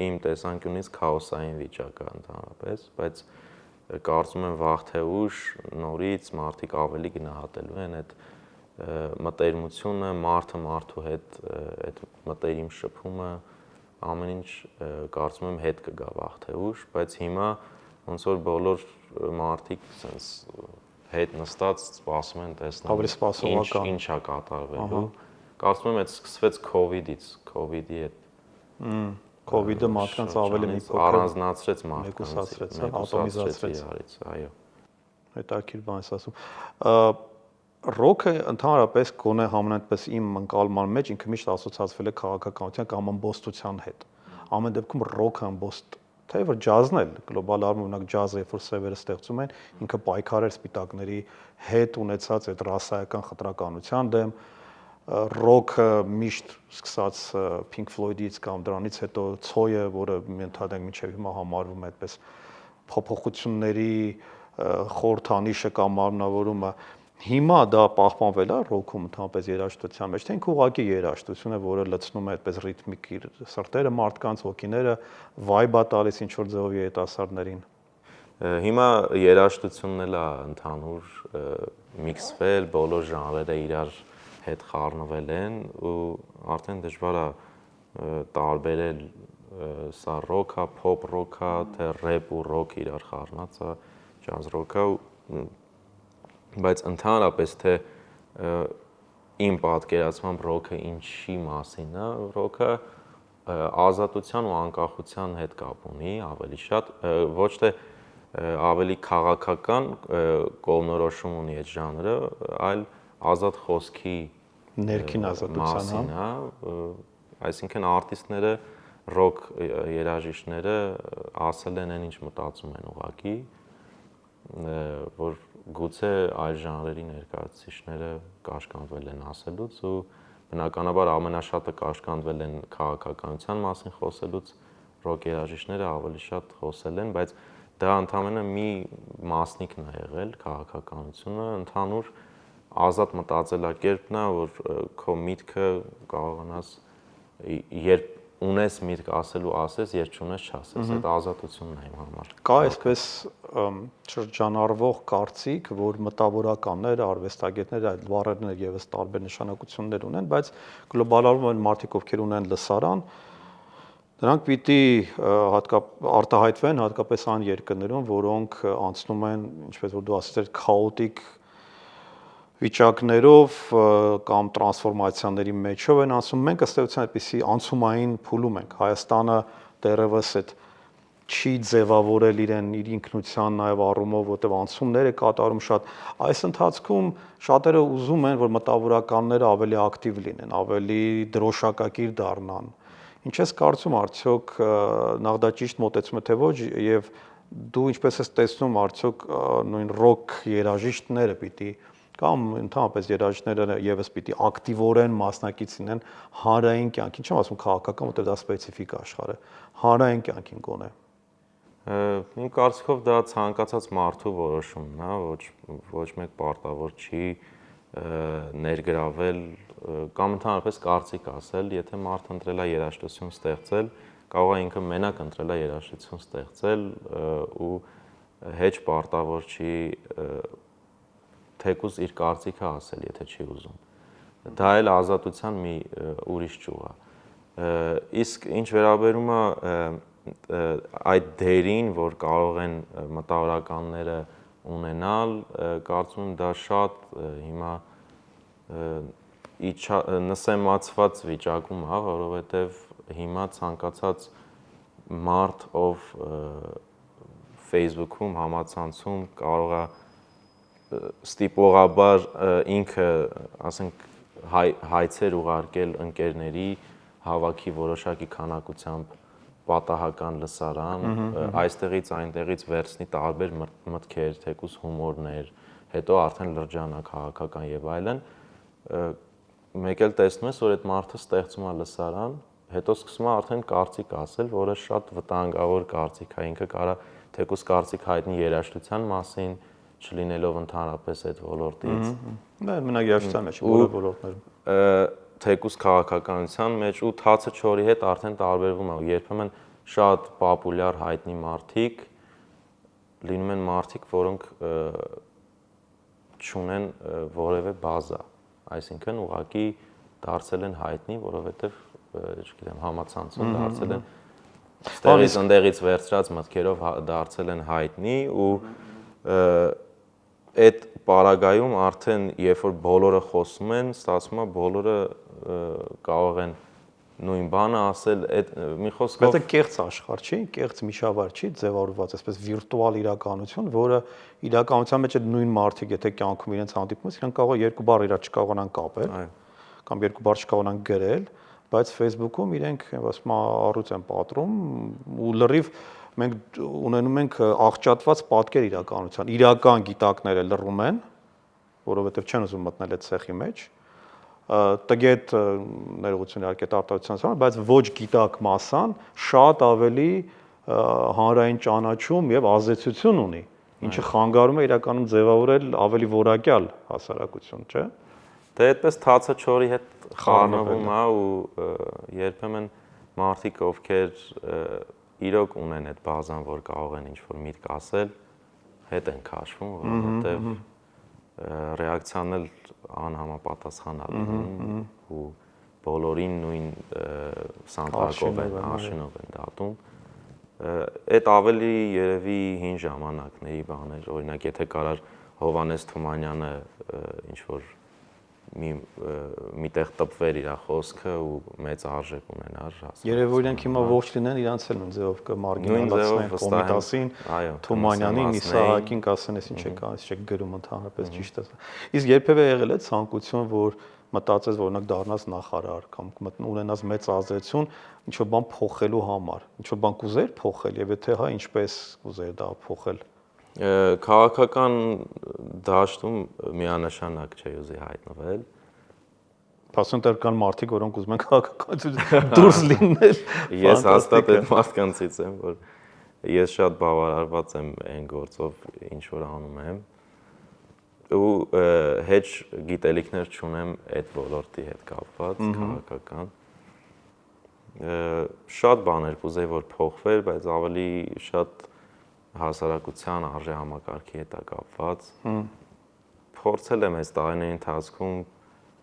իմ տեսանկյունից քաոսային վիճակ է ընդհանրապես, բայց կարծում եմ վաղ թե ուշ նորից մարդիկ ավելի գնահատելու են այդ մտերմությունը, մարդը մարդու հետ այդ մտերիմ շփումը, ամեն ինչ կարծում եմ հետ կգա վաղ թե ուշ, բայց հիմա ոնց որ բոլոր մարդիկ sense հետ նստած սպասում են տեսնել ինչ է կատարվելու։ Կարծում եմ այդ սկսվեց COVID-ից, COVID-ի հետ։ COVID-ը մարդկանց ավելի մի փոքր առանձնացրեց մարդկանց, ատոմիզացրեց, այո։ Հետաքրքիր բան ես ասում։ Ռոքը ընդհանրապես գոնե համենայնպես իմ ընկալման մեջ ինքը միշտ ասոցացվել է քաղաքականության կամ ամբոստության հետ։ Ամեն դեպքում ռոքը ամբոստ թե որ ջազն էլ գլոբալ առումով օրինակ ջազը երբ որ սևերը ստեղծում են ինքը պայքար էր սպիտակների հետ ունեցած այդ ռասայական խտրականության դեմ ռոքը միշտ սկսած Pink Floyd-ից կամ դրանից հետո ցոյը, որը ընդհանրապես մինչև հիմա համարվում է այդպես փոփոխությունների խորհրդանիշը կամ մարմնավորումը, հիմա դա պահպանվել է ռոքում ընդհանրապես երաժշտության մեջ, թե ինքը ուղղակի երաժշտություն է, որը լցնում է այդպես ռիթմիկ իր սրտերը մարդկանց, հոգիները, վայբա տալիս ինչ որ ձևով երիտասարդներին։ Հիմա երաժշտությունն էլ է ընդհանուր միքսվել, բոլոր ժանրերը իրար հետ խառնվել են ու արդեն դժվար է տարբերել սա ռոքա, փոփ ռոքա, թե ռեփ ու ռոք իրար խառնած է, ջազ ռոքա, բայց ընդհանրապես թե իմ պատկերացմամբ ռոքը ինչի մասին է, ռոքը ազատության ու անկախության հետ կապ ունի ավելի շատ, ոչ թե ավելի քաղաքական կողմնորոշում ունի այդ ժանրը, այլ ազատ խոսքի ներքին ազատության, հա, այսինքն արտիստները, ռոք երաժիշտները ասել են այն ինչ մտածում են ուղղակի, որ գուցե այլ ժանրերի ներկայացուցիչները կաշկանդվել են ասելուց ու բնականաբար ամենաշատը կաշկանդվել են քաղաքականության մասին խոսելուց, ռոք երաժիշտները ավելի շատ խոսել են, բայց դա ընդհանրապես մի մասնիկն է եղել քաղաքականությունը, ընդհանուր ազատ մտածելակերպն է, որ քո միտքը կարողանաս երբ ունես միտք ասելու ասես, երբ չունես չասես, այդ ազատությունն է իմ համար։ Կա այսպես շրջանառվող կարծիք, որ մտավորականները, արվեստագետները այդ բառերն եւս տարբեր նշանակություններ ունեն, բայց գլոբալարվում են մարդիկ, ովքեր ունեն լսարան, նրանք պիտի արտահայտվեն հատկապես այն երկրներում, որոնք անցնում են, ինչպես որ դու ասացիր, քաոտիկ վիճակներով կամ տրանսֆորմացիաների մեջով են անցում, մենք ըստ էության այդպիսի անցումային փուլում ենք։ Հայաստանը դեռևս այդ չի ձևավորել իր ինքնության նաև առումով, որտեղ անցումներ է կատարում շատ։ Այս ընթացքում շատերը ուզում են, որ մտավորականները ավելի ակտիվ լինեն, ավելի դրոշակակիր դառնան։ Ինչ ես կարծում, արդյոք նախ դա ճիշտ մոտեցում է թե ոչ, եւ դու ինչպես ես տեսնում, արդյոք նույն ռոք երաժիշտները պիտի կամ ընդհանրապես երաժիշտները եւս պիտի ակտիվորեն մասնակից լինեն հանրային կյանքին, չեմ ասում քաղաքական, որտեղ դա սպეციფიկ աշխարհ է, հանրային կյանքին գոնե։ Իմ կարծիքով դա ցանկացած մարդու որոշումն է, ոչ մեկ պարտավոր չի ներգրավել կամ ընդհանրապես կարծիք ասել, եթե մարդը ընտրել է երաժշտություն ստեղծել, կարող է ինքը մենակ ընտրել է երաժշտություն ստեղծել ու հեչ պարտավոր չի թեկուզ իր կարծիքը ասել, եթե չի ուզում։ Դա էլ ազատության մի ուրիշ ճյուղ է։ Իսկ ինչ վերաբերում է այդ դերին, որ կարող են մտավորականները ունենալ, կարծում եմ դա շատ հիմա նսեմացված վիճակում է, որովհետև հիմա ցանկացած մարդ, ով Facebook-ում, համացանցում կարող է ստիպողաբար ինքը, ասենք, հայցեր ուղարկել ընկերների հավաքի որոշակի քանակությամբ պատահական լսարան, այստեղից այնտեղից վերցնի տարբեր մտքեր, թեկուզ հումորներ, հետո արդեն լրջանակ քաղաքական եւ այլն, մեկ էլ տեսնում ես, որ այդ մարդը ստեղծում է լսարան, հետո սկսում է արդեն կարծիք ասել, որը շատ վտանգավոր կարծիք է, ինքը կարա թեկուզ կարծիք հայտնի երաժշտության մասին, չլինելով ընդհանրապես այդ ոլորտից։ Դա մենակ երաժշտության մեջ բոլոր ոլորտներում։ Թեկուզ քաղաքականության մեջ ու թացը չորի հետ արդեն տարբերվում է, երբեմն շատ պոպուլյար հայտնի մարդիկ լինում են մարդիկ, որոնք չունեն որևէ բազա, այսինքն ուղղակի դարձել են հայտնի, որովհետև, չգիտեմ, համացանցում դարձել են ստեղից ընդեղից վերցրած մտքերով դարձել են հայտնի ու այդ պարագայում արդեն երբ որ բոլորը խոսում են, ստացվում է բոլորը կարող են նույն բանը ասել, այդ մի խոսքով Բայց դա կեղծ աշխարհ չի, կեղծ միջավայր չի ձևավորված, այսպես վիրտուալ իրականություն, որը իրականության մեջ այդ նույն մարդիկ, եթե կյանքում իրենց հանդիպում են, կարող է երկու բառ իրար չկարողանան կապել, կամ երկու բառ չկարողանան գրել, բայց Facebook-ում իրենք ասում առուց են պատռում ու լրիվ մենք ունենում ենք աղճատված պատկեր իրականության։ Իրական գիտակները լռում են, որովհետև չեն ուզում մտնել այդ ցեխի մեջ։ Տգետ ներողություն իհարկե արտադրության համար, բայց ոչ գիտակ մասան շատ ավելի հանրային ճանաչում եւ ազդեցություն ունի, ինչը խանգարում է իրականում ձևավորել ավելի որակյալ հասարակություն, չէ՞։ Դե այդպես թացը չորի հետ խառնվում է ու երբեմն մարդիկ, ովքեր իրոք ունեն այդ բազան, որ կարող են ինչ-որ միտք ասել, հետ են քաշվում, որովհետև ռեակցիան էլ անհամապատասխան ալնում ու բոլորին նույն սանտակով են, արշինով են դատում։ Այդ ավելի երևի հին ժամանակների բաներ, օրինակ եթե կարար Հովանես Թումանյանը ինչ որ միտեղ տպվեր իր խոսքը ու մեծ արժեք ունենար հասկացա։ Երևի որ իրենք հիմա ողջ լինեն, իրանց էլ նույն ձևով կմարգինալացնեն Կոմիտասին, Թումանյանին, Իսահակին կասեն, ես ինչ եք անում, չեք գրում ընդհանրապես ճիշտ է։ Իսկ երբևէ եղել է ցանկություն, որ մտածես, որ օրինակ դառնաս նախարար կամ ունենաս մեծ ազդեցություն, ինչ որ բան փոխելու համար, ինչ որ բան կուզեր փոխել եւ եթե հա ինչպես կուզեր դա փոխել։ Քաղաքական դաշտում միանշանակ չէ ուզի հայտնվել։ Փաստորեն դեռ կան մարդիկ, որոնք ուզում են քաղաքականություն դուրս լինել։ Ես հաստատ այդ մարդկանցից եմ, որ ես շատ բավարարված եմ այն գործով, ինչ որ անում եմ։ Ու հեչ գիտելիքներ չունեմ այդ ոլորտի հետ կապված քաղաքական։ Շատ բաներ կուզեի որ փոխվեր, բայց ավելի շատ հասարակության արժե համակարգի հետ կապված։ Փորձել եմ այս տարիների ընթացքում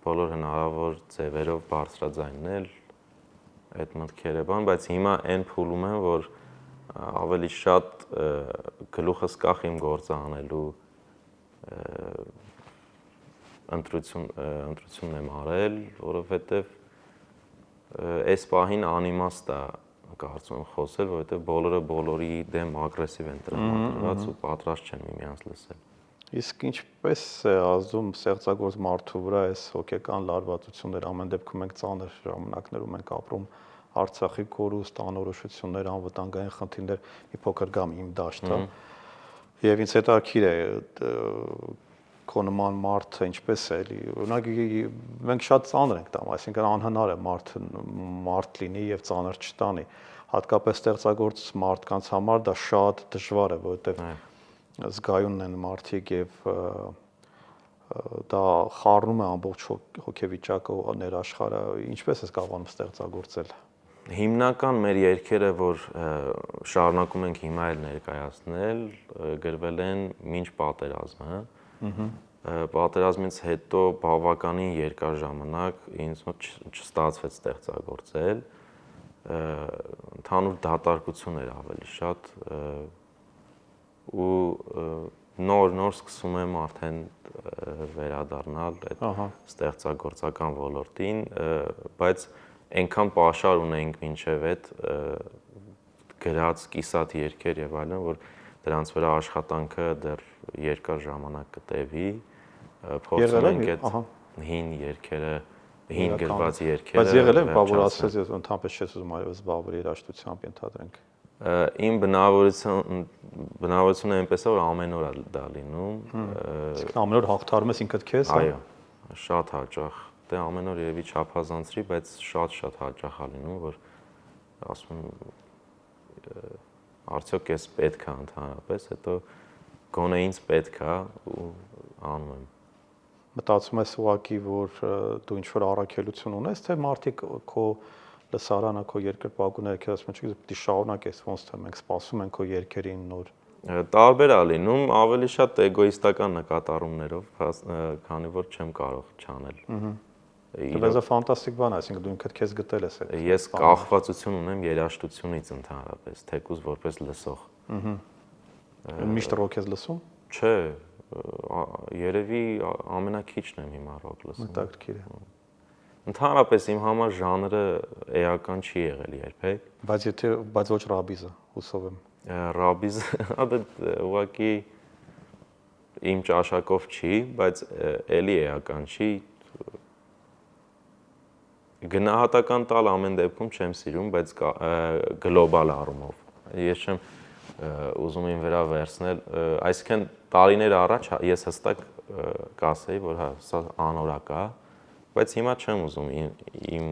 բոլոր հնարավոր ձևերով բարձրաձայնել այդ մտքերը բան, բայց հիմա այն փուլում եմ, որ ավելի շատ գլուխս կախ իմ գործը անելու ընտրությունն եմ արել, որովհետև այս պահին անիմաստ է կարծում եմ խոսել, որովհետև բոլորը բոլորի դեմ ագրեսիվ են տրամադրված ու պատրաստ չեն միմյանց լսել։ Իսկ ինչպես է ազդում ստեղծագործ մարդու վրա այս հոգեկան լարվածությունները, ամեն դեպքում մենք ծանր ժամանակներում ենք ապրում, Արցախի կորուստ, անորոշություններ, անվտանգային խնդիրներ, մի փոքր գամ իմ դաշտը։ Եվ ինձ հետաքրքիր է քո նման մարդը ինչպես է էլի։ Օրինակ մենք շատ ծանր ենք տամ, այսինքն անհնար է մարդ լինի եւ ծանր չտանի։ Հատկապես ստեղծագործ մարդկանց համար դա շատ դժվար է, որովհետեւ զգայուն են մարդիկ եւ դա խառնում է ամբողջ հոգեվիճակը ու ներաշխարհը։ Ինչպես է կարողանում ստեղծագործել։ Հիմնական մեր երգերը, որ շարունակում ենք հիմա էլ ներկայացնել, գրվել են մինչ պատերազմը։ Պատերազմից հետո բավականին երկար ժամանակ ինձ մոտ չստացվեց ստեղծագործել։ Ընդհանուր դատարկություն էր ավելի շատ ու նոր սկսում եմ արդեն վերադառնալ այդ ստեղծագործական ոլորտին, բայց այնքան պաշար ունենք մինչև այդ գրած կիսատ երգեր եւ այլն, որ դրանց վրա աշխատանքը դեռ երկար ժամանակ կտևի, փորձում ենք այդ հին երգերը, հին գրված երգերը։ Բայց եղել է բավարար ասես, ես ընդհանրապես չես ուզում այլևս բավարար երաժշտությամբ ենթադրենք։ Իմ բնավորությունը այնպես է, որ ամեն օր դա լինում։ Իսկ ամեն օր հաղթարում ես ինքդ քեզ։ Այո, շատ հաճախ։ Դե ամեն օր երևի չափազանցրի, բայց շատ հաճախ է լինում, որ ասում արդյոք ես պետք է ընդհանրապես, հետո գոնե ինձ պետք է ու անում եմ։ Մտածում ես ուղղակի, որ դու ինչ-որ առաքելություն ունես, թե մարդիկ քո լսարանը, քո երկրպագուները քեզ ասում են, չէ՞, պիտի շարունակես, ոնց թե մենք սպասում ենք քո երգերին նոր։ Տարբեր է լինում, ավելի շատ էգոիստական նկատառումներով, քանի որ չեմ կարող չանել։ Դա ֆանտաստիկ բան է, այսինքն դու ինքդ քեզ գտել ես այդ։ Ես կախվածություն ունեմ երաժշտությունից ընդհանրապես, թեկուզ որպես լսող։ Միշտ ռոք ես լսում։ Չէ, երևի ամենակիչն եմ հիմա ռոք լսում։ Մտակրքիր է։ Ընդհանրապես իմ համար ժանրը էական չի եղել երբեք։ Բայց ոչ ռաբիզը, հուսով եմ։ Ռաբիզը ուղղակի իմ ճաշակով չի, բայց էլի էական չի։ Գնահատական տալ ամեն դեպքում չեմ սիրում, բայց գլոբալ առումով։ Ես չեմ ուզում իմ վրա վերցնել, այսինքն տարիներ առաջ ես հստակ կասեի, որ հա սա անորակ է, բայց հիմա չեմ ուզում իմ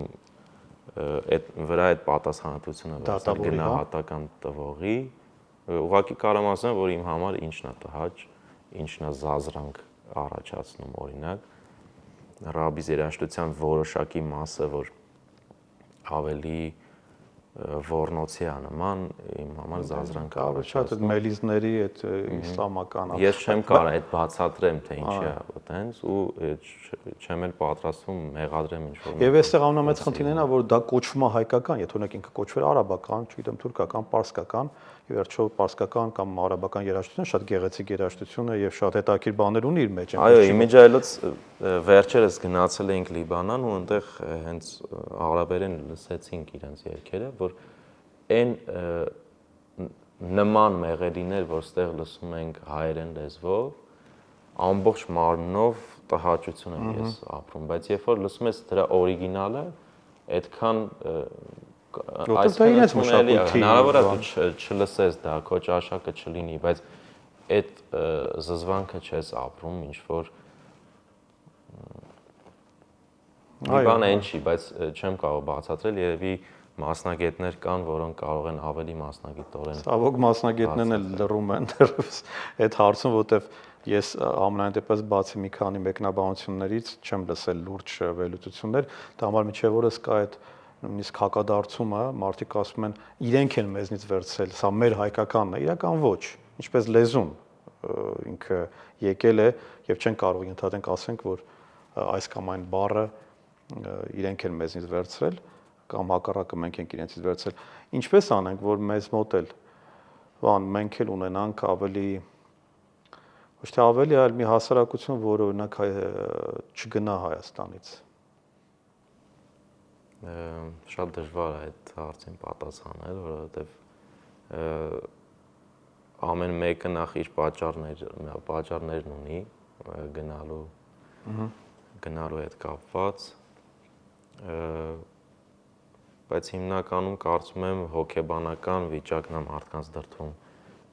այդ վրա այդ պատասխանատվությունը վերցնել գնահատական տվողի, ուղղակի կարամ ասեմ, որ իմ համար ինչն է տհաճ, ինչն է զազրանք առաջացնում, օրինակ ռաբիզ երաժշտության որոշակի մասը, որ ավելի Ոռնոցի նման իմ համար զազրանք Ավելի շատ այդ մելիզների այդ իսլամական Ես չեմ կարող այդ բացատրեմ թե ինչի է այտենց ու չեմ էլ պատրաստվում մեղադրեմ ինչ-որ Եվ այստեղ ամենամեծ խնդիրն է որ դա կոչվում է հայկական, եթե օրինակ ինքը կոչվեր արաբական, չգիտեմ թուրքական, պարսկական, ի վերջո պարսկական կամ արաբական երաժշտությունը շատ գեղեցիկ երաժշտություն է եւ շատ հետաքրքիր բաներ ունի իր մեջ։ Այո, իմիջայլոց վերջերս գնացել էինք Լիբանան ու այնտեղ հենց արաբերեն լսեցինք իրենց երգերը, որ այն նման մեղեդիներ, որ ստեղ լսում ենք հայերեն լեզվով, ամբողջ մարմնով տհաճություն եմ ես ապրում, բայց երբ որ լսում ես դրա օրիգինալը, այդքան այս հնարավոր է դու չլսես դա, քո ճաշակը չլինի, բայց այդ զզվանքը չես ապրում, ինչ որ մի բան այն չի, բայց չեմ կարող բացատրել, երևի մասնագետներ կան, որոնք կարող են ավելի մասնագիտորեն։ Ցավոք մասնագետներն էլ լռում են դեռևս այդ հարցում, որտեվ ես ամենայն դեպս բացի մի քանի մեկնաբանություններից չեմ լսել լուրջ վերլուծություններ, դա համար միջև օրս կա այդ նույնիսկ հակադարձումը, մարդիկ ասում են իրենք են մեզնից վերցրել, սա մեր հայկականն է, իրական ոչ, ինչպես լեզուն ինքը եկել է եւ չեն կարող ընդհանրենք ասենք, որ այս կամ այն բառը իրենք են մեզնից վերցրել կամ հակառակը մենք ենք իրենցից վերցրել։ Ինչպես անենք, որ մեզ մոտ էլ բան մենք էլ ունենանք ավելի ոչ թե ավելի, այլ մի հասարակություն, որը օրինակ չգնա Հայաստանից։ Շատ դժվար է այդ հարցին պատասխանել, որովհետև ամեն մեկը նախ իր պատճառներն ունի գնալու հետ կապված, բայց հիմնականում կարծում եմ հոգեբանական վիճակն է մարդկանց դրդում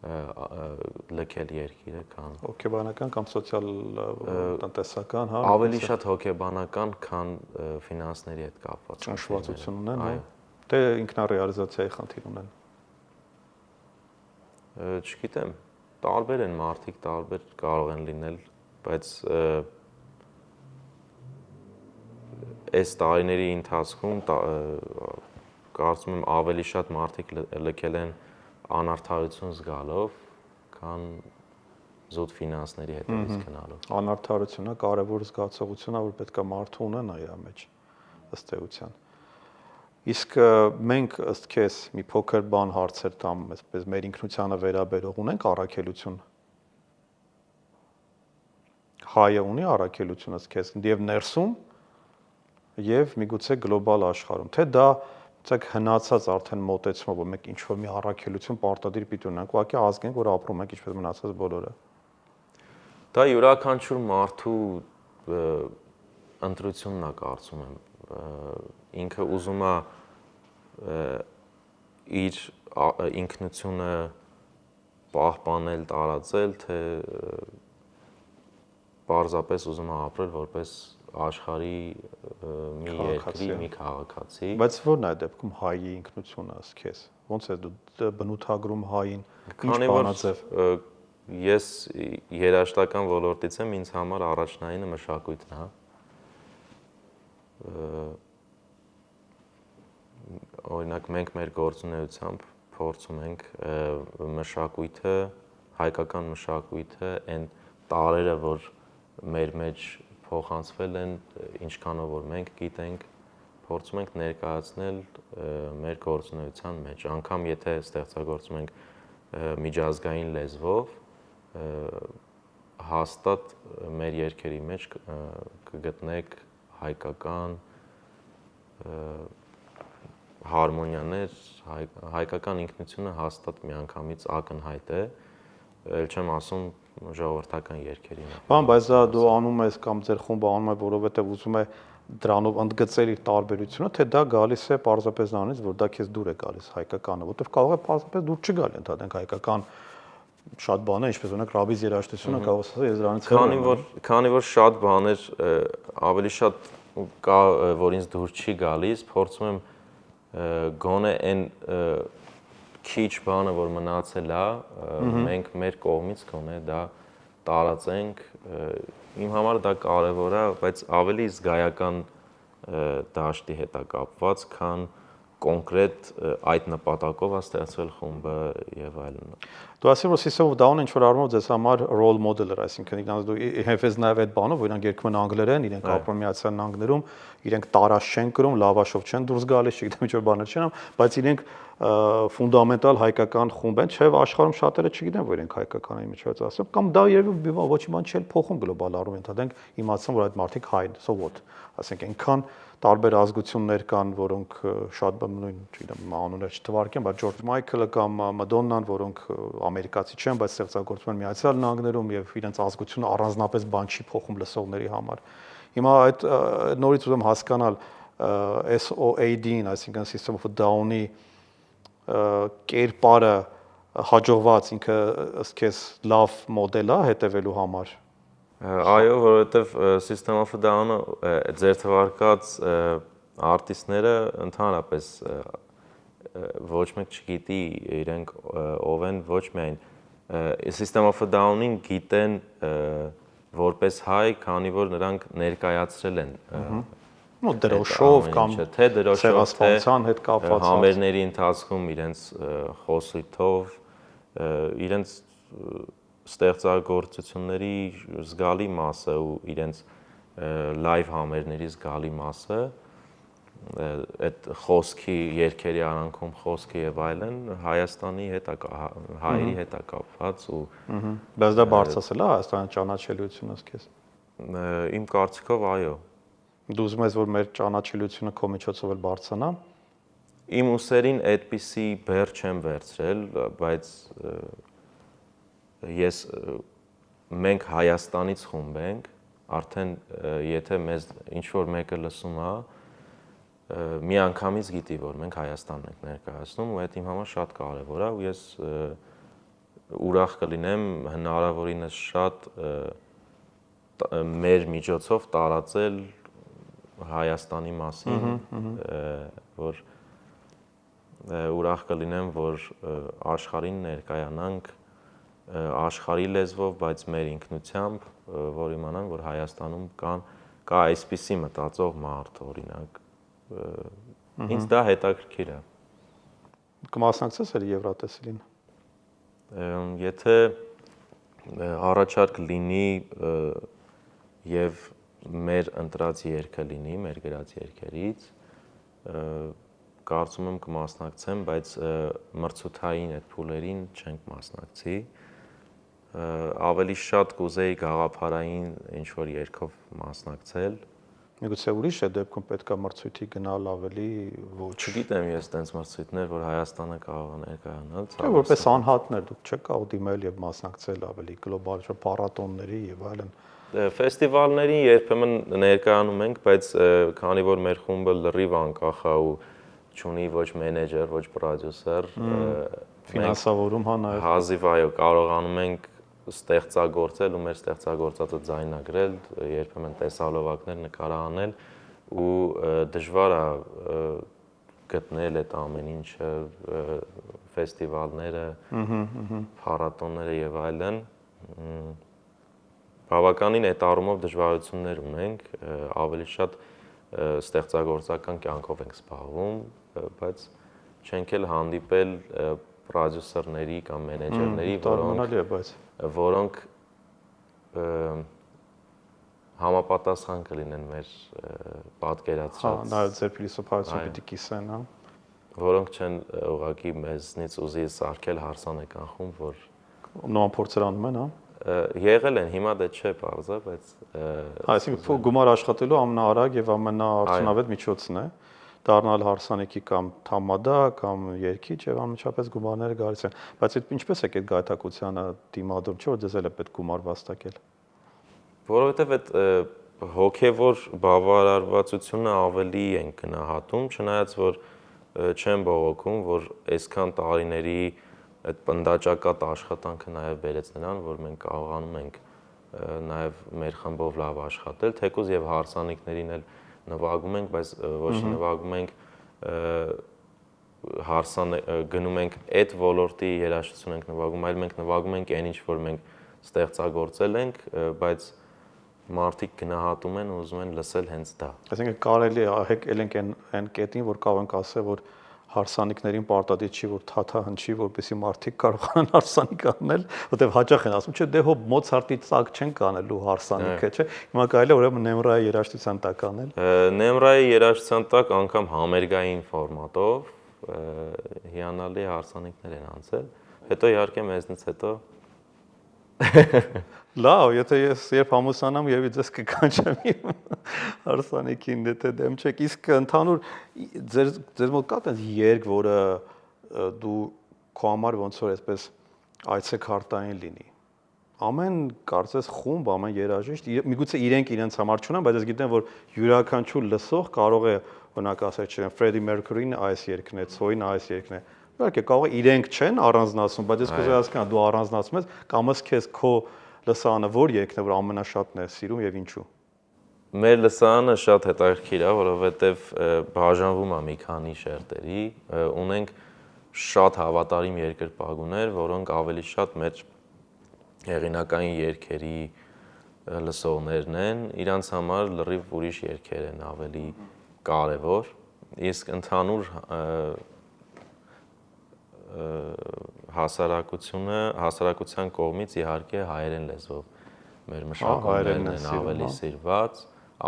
լքել երկիրը քան հոգեբանական կամ սոցիալ տնտեսական, հա, ավելի շատ հոգեբանական, քան ֆինանսների հետ կապված ճնշվածություն ունեն, այո, թե ինքնարեալիզացիայի խնդիր ունեն։ Չգիտեմ, տարբեր են մարդիկ, տարբեր կարող են լինել, բայց այս տարիների ընթացքում կարծում եմ ավելի շատ մարդիկ լքել են անարդարություն զգալով, քան զուտ ֆինանսների հետևից գնալով։ Անարդարությունը կարևոր զգացողություն է, որ պետք է մարդը ունենա իր մեջ ըստ էության։ Իսկ մենք ըստ քեզ մի փոքր բան հարցեր տամ, այսպես մեր ինքնությանը վերաբերող ունենք առաքելություն։ Հայը ունի առաքելություն ըստ քեզ եւ ներսում եւ միգուցե գլոբալ աշխարհում, թե դա ցեք հնացած արդեն մոտեցումը, որ մենք ինչ որ մի առաքելություն պարտադիր պիտի ունենանք, ուղղակի ազգենք, որ ապրում ենք ինչպես մնացած բոլորը։ Դա յուրաքանչյուր մարդու ընտրությունն է, կարծում եմ։ Ինքը ուզում է իր ինքնությունը պահպանել, տարածել, թե պարզապես ուզում է ապրել որպես աշխարհի մի երկրի մի քաղաքացի։ Բայց ո՞րն է այդ դեպքում հայի ինքնությունը ըստ քեզ։ Ոնց է դու բնութագրում հային, ինչ բանաձև։ Ես երաժշտական ոլորտից եմ, ինձ համար առաջնայինը մշակույթն է։ Օրինակ մենք մեր գործունեությամբ փորձում ենք մշակույթը, հայկական մշակույթը, այն տարրերը, որ մեր մեջ փոխանցվել են, ինչքանով որ մենք գիտենք, փորձում ենք ներկայացնել մեր գործունեության մեջ, անգամ եթե ստեղծագործում ենք միջազգային լեզվով, հաստատ մեր երգերի մեջ կգտնեք հայկական հարմոնիաներ, հայկական ինքնությունը հաստատ միանգամից ակնհայտ է, ել չեմ ասում ժողովրդական երգերին։ Բան, բայց դա դու անում ես կամ ձեր խումբը անում է, որովհետև ուզում է դրանով ընդգծել իր տարբերությունը, թե դա գալիս է պարզապես նրանից, որ դա քեզ դուր է գալիս հայկականը, որովհետև կարող է պարզապես դուր չգալ, ընդհանրենք հայկական շատ բաներ, ինչպես օրինակ ռաբիզ երաժշտությունը կարող է ասել, ես դրանից քանի որ շատ բաներ ավելի շատ կա, որ ինձ դուր չի գալիս, փորձում եմ գոնե այն քիչ բանը, որ մնացել է, մենք մեր կողմից գոնե դա տարածենք, իմ համար դա կարևոր է, բայց ավելի զգայական դաշտի հետ է կապված, քան կոնկրետ այդ նպատակով է ստեղծվել խումբը եւ այլն։ Դու ասում ես System of Down-ը ինչ որ առումով ձեզ համար role model-ը, այսինքն իրանց դու հեվես նաև այդ բանով, որ իրանք երգում են անգլերեն, իրենք ապրում Միացյալ Նահանգներում, իրենք տարաշ չեն կրում, լավաշով չեն դուրս գալիս, չգիտեմ ինչ որ բաներ չեն անում, բայց իրենք ֆունդամենտալ հայկական խումբ են, չէ՞ աշխարհում շատերը չգիտեն, որ իրենք հայկական են միջոց ասում, կամ դա երևի ոչ մի բան չէ փոխում գլոբալ առումով, ընդհանրենք իմացան, որ այդ մարդիկ հայ են, so what, ասենք այնքան տարբեր ազգություններ կան, որոնք շատ նույն, չգիտեմ, անուններ չթվարկեմ, բայց Ջորջ Մայքլը կամ Մադոննան, որոնք ամերիկացի չեն, բայց ստեղծագործում են Միացյալ Նահանգներում եւ իրենց ազգությունը առանձնապես բան չի փոխում լսողների համար։ Հիմա այդ նորից ուզում հասկանալ SOAD-ին, այսինքն System of a Down-ի կերպարը հաջողված ինքը ըստ քեզ լավ մոդել է հետևելու համար։ Այո, որովհետև System of a Down-ը ձեր թվարկած արտիստները ընդհանրապես ոչ մեկ չգիտի իրենք ով են, ոչ միայն System of a Down-ին գիտեն որպես հայ, քանի որ նրանք ներկայացրել են դրոշով կամ թե դրոշով թե հետ կապված համերների ընթացքում իրենց խոսույթով իրենց ստեղծագործությունների զգալի մասը ու իրենց լայվ համերների զգալի մասը այդ խոսքի երգերի արանքում խոսքը եւ այլն Հայաստանի հետ հայերի հետ կապված ու բայց դա բարձրացել է Հայաստանի ճանաչելիությունը քեզ իմ կարծիքով այո դու ուզում ես որ մեր ճանաչելիությունը քո միջոցով էլ բարձրանա իմ ուսերին այդպիսի բեռ չեմ վերցրել բայց մենք Հայաստանից խումբ ենք արդեն եթե մեզ ինչ որ մեկը լսում է մի անգամից գիտի որ մենք Հայաստանն ենք ներկայացնում ու այդ իմ համար շատ կարևոր է ու ես ուրախ կլինեմ հնարավորինս շատ մեր միջոցով տարածել Հայաստանի մասին որ ուրախ կլինեմ որ աշխարհին ներկայանանք աշխարհի լեզվով բայց մեր ինքնությամբ որ իմանան որ Հայաստանում կա այսպիսի մտածող մարդ օրինակ ինձ դա հետաքրքիր է կմասնակցես էլ Եվրատեսիլին եթե առաջարկ լինի եւ մեր ընտրած երգը լինի մեր գրած երգերից կարծում եմ կմասնակցեմ բայց մրցութային այդ փուլերին չենք մասնակցի ավելի շատ կուզեի գաղափարային ինչ որ երգով մասնակցել Միգուցե ուրիշ է դեպքում պետքա մրցույթի գնալ ավելի ոչ չգիտեմ ես տենց մրցույթներ որ Հայաստանը կարող է ներկայանալ Չէ որպես անհատներ դուք չեք կարող դիմել եւ մասնակցել ավելի գլոբալ փառատոնների եւ այլն ֆեստիվալներին երբեմն ներկայանում ենք բայց քանի որ մեր խումբը լրիվ անկախ է ու չունի ոչ մենեջեր ոչ պրոդյուսեր ֆինանսավորում հա նաեւ հազիվ այո կարողանում ենք ստեղծագործել ու մեր ստեղծագործածը ձայնագրել, երբեմն տեսալովակներ նկարահանել ու դժվար է գտնել այդ ամեն ինչը ֆեստիվալները, փառատոները եւ այլն։ Բավականին այդ առումով դժվարություններ ունենք, ավելի շատ ստեղծագործական կյանքով ենք զբաղվում, բայց չենք էլ հանդիպել պրոդյուսերների կամ մենեջերների, որոնք համապատասխան կլինեն մեր պատկերացրած։ Հա, նաև ձեր փիլիսոփայությունը պիտի կիսեն, հա։ Որոնք չեն ուղղակի մեզնից ուզի սարքել հարսանեկան խումբ, որ նման փորձեր անում են, հա։ Եղել են, հիմա դե չէ բարձր, բայց այսինքն գումար աշխատելու ամենաարագ եւ ամենաարդյունավետ միջոցն է դառնալ հարսանեկի կամ թամադա կամ երկիչ եւ անմիջապես գումարները գալիս են բայց այդ ինչպես է այդ գայթակցությանը դիմադրում չէ որ դες էլ է պետք գումար վաստակել որովհետեւ այդ հոգեվոր բավարարվածությունը ավելի են գնահատում չնայած որ չեն բողոքում որ այսքան տարիների այդ պնդաճակատ աշխատանքը նաեւ բերեց նրան որ մենք կարողանում ենք նաեւ մեր խմբով լավ աշխատել թեկուզ եւ հարսանեկներին էլ նվագում ենք, բայց ոչ նվագում ենք գնում ենք այդ ոլորտի երաժշտություն ենք նվագում, այլ մենք նվագում ենք այն ինչ որ մենք ստեղծագործել ենք, բայց մարդիկ գնահատում են ու ուզում են լսել հենց դա։ Այսինքն կարելի է եկել ենք այն կետին, որ կարող ենք ասել, որ հարսանիքներին պարտադիր չի որ թաթա հնչի, որպեսզի մարդիկ կարողանան հարսանիք անել, որտեղ հաճախ են ասում, չէ, դե հո Մոցարտի ծակ չեն կանելու հարսանիքը, չէ։ Հիմա կարելի է ուրեմն Նեմրայի երաժշտության տակ անել։ Նեմրայի երաժշտության տակ անգամ համերգային ֆորմատով հիանալի հարսանիքներ են անցել։ Հետո իհարկե մեզնից հետո Լավ, եթե ես երբ համուսանամ եւ ձեզ կկանչեմ հարսանիքին, եթե դեմ չեք, իսկ ընդհանուր ձեր մոտ կա այդպես երգ, որը դու քո համար ոնց որ այսպես այցեքարտային լինի։ Ամեն կարծես խումբ, ամեն երաժիշտ, միգուցե իրենց համար չունեն, բայց ես գիտեմ, որ յուրաքանչյուր լսող կարող է օրինակ ասել, չէ, Ֆրեդի Մերքուրին այս երգն է, Ցոյին այս երգն է։ Իհարկե կարող է իրենք չեն առանձնացնում, բայց ես կուզեի հասկանալ, դու առանձնացում ես կամ քեզ քո լսանը որ երգն է, որ ամենաշատն է սիրում եւ ինչու։ Մեր լսանը շատ հետաքրքիր է, որովհետեւ բաժանվում է մի քանի շերտերի, ունենք շատ հավատարիմ երկրպագուներ, որոնք ավելի շատ մեր հեղինակային երգերի լսողներն են, իրանց համար լրիվ ուրիշ երգեր են ավելի կարևոր, իսկ ընդհանուր հասարակության կողմից իհարկե հայերեն լեզվով մեր մշակույթներն են ավելի սիրված,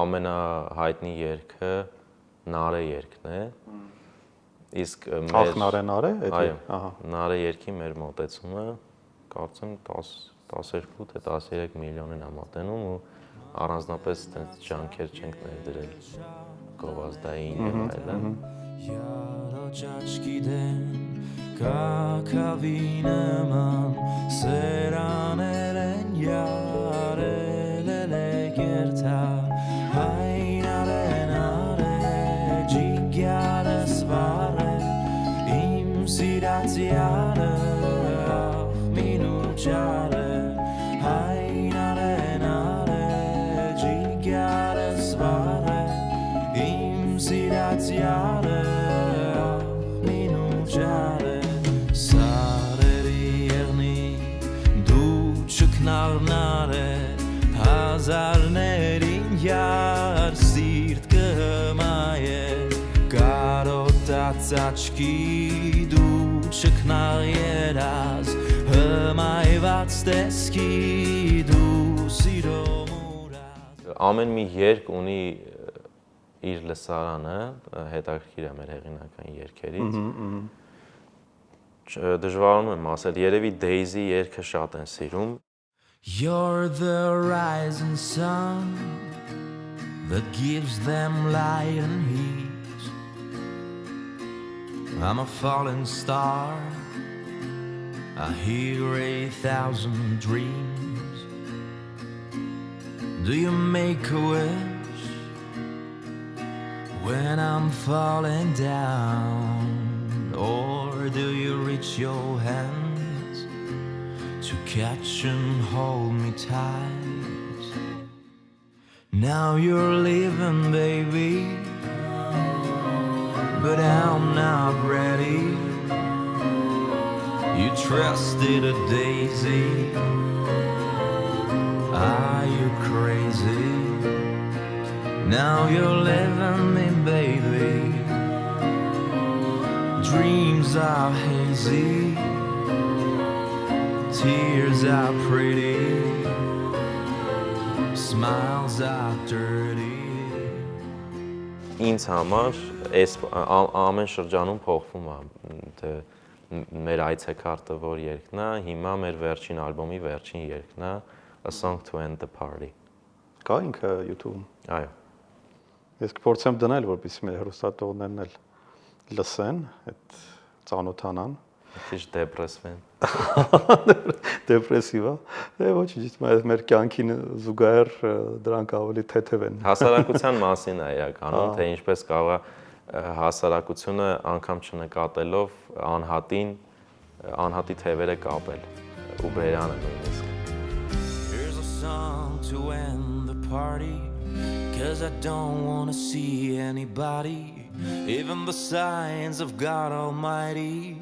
ամենահայտնի երգը Նարէ երգն է, իսկ մեր Նարէ, այո, Նարէ երգի մեր մոտեցումը կարծեմ 12 թե 13 միլիոնին է մոտենում ու առանձնապես այդպես ջանքեր չենք ներդրել գովազդային եւ այլն։ Yaroj aşk giden Kakavineman Seranelen yarelele gerta Haynaren are Cigares vare İmsidatyare Minucare Haynaren are Cigares vare İmsidatyare Minucare Narnare Hazarnerin yar sirt kımaye Karotat açki du çıknar yeraz Hımay vatsteski du siromuraz Ամեն մի երգ ունի իր լսարանը, հետաքրքիր է մեր հեղինակային երգերից։ Դժվարանում եմ ասել, երևի Daisy երգը շատ են սիրում։ You're the rising sun that gives them light and heat. I'm a falling star. I hear 1,000 dreams. Do you make a wish when I'm falling down? Or do you reach your hands to catch and hold me tight? Now you're leaving, baby, but I'm not ready. You trusted a daisy. Are you crazy? Now you're leaving me, baby. Dreams are hazy. Tears are pretty. Smiles are dirty. Ինձ համար այս ամեն շրջանում փոխվում է մեր այցեքարտը որ երգն է, հիմա մեր վերջին ալբոմի վերջին երգն է, A Song to End the Party։ Կա ինքը YouTube-ում։ Այո։ Ես կփորձեմ դնել, որպեսզի մեր հեռուստատողներն էլ լսեն, այդ ծանոթանան։ Քիչ դեպրեսվեն։ Դեպրեսիվ է։ Դե ոչինչ, մեր կյանքին զուգահեռ դրանք ավելի թեթև են։ Հասարակության մասին է իրականում, թե ինչպես կարող է հասարակությունը անգամ չնկատելով անհատի թևերը կապել ու բերանը նույնիսկ։ Here's a song to end the party, 'cause I don't wanna see anybody. Even the signs of God Almighty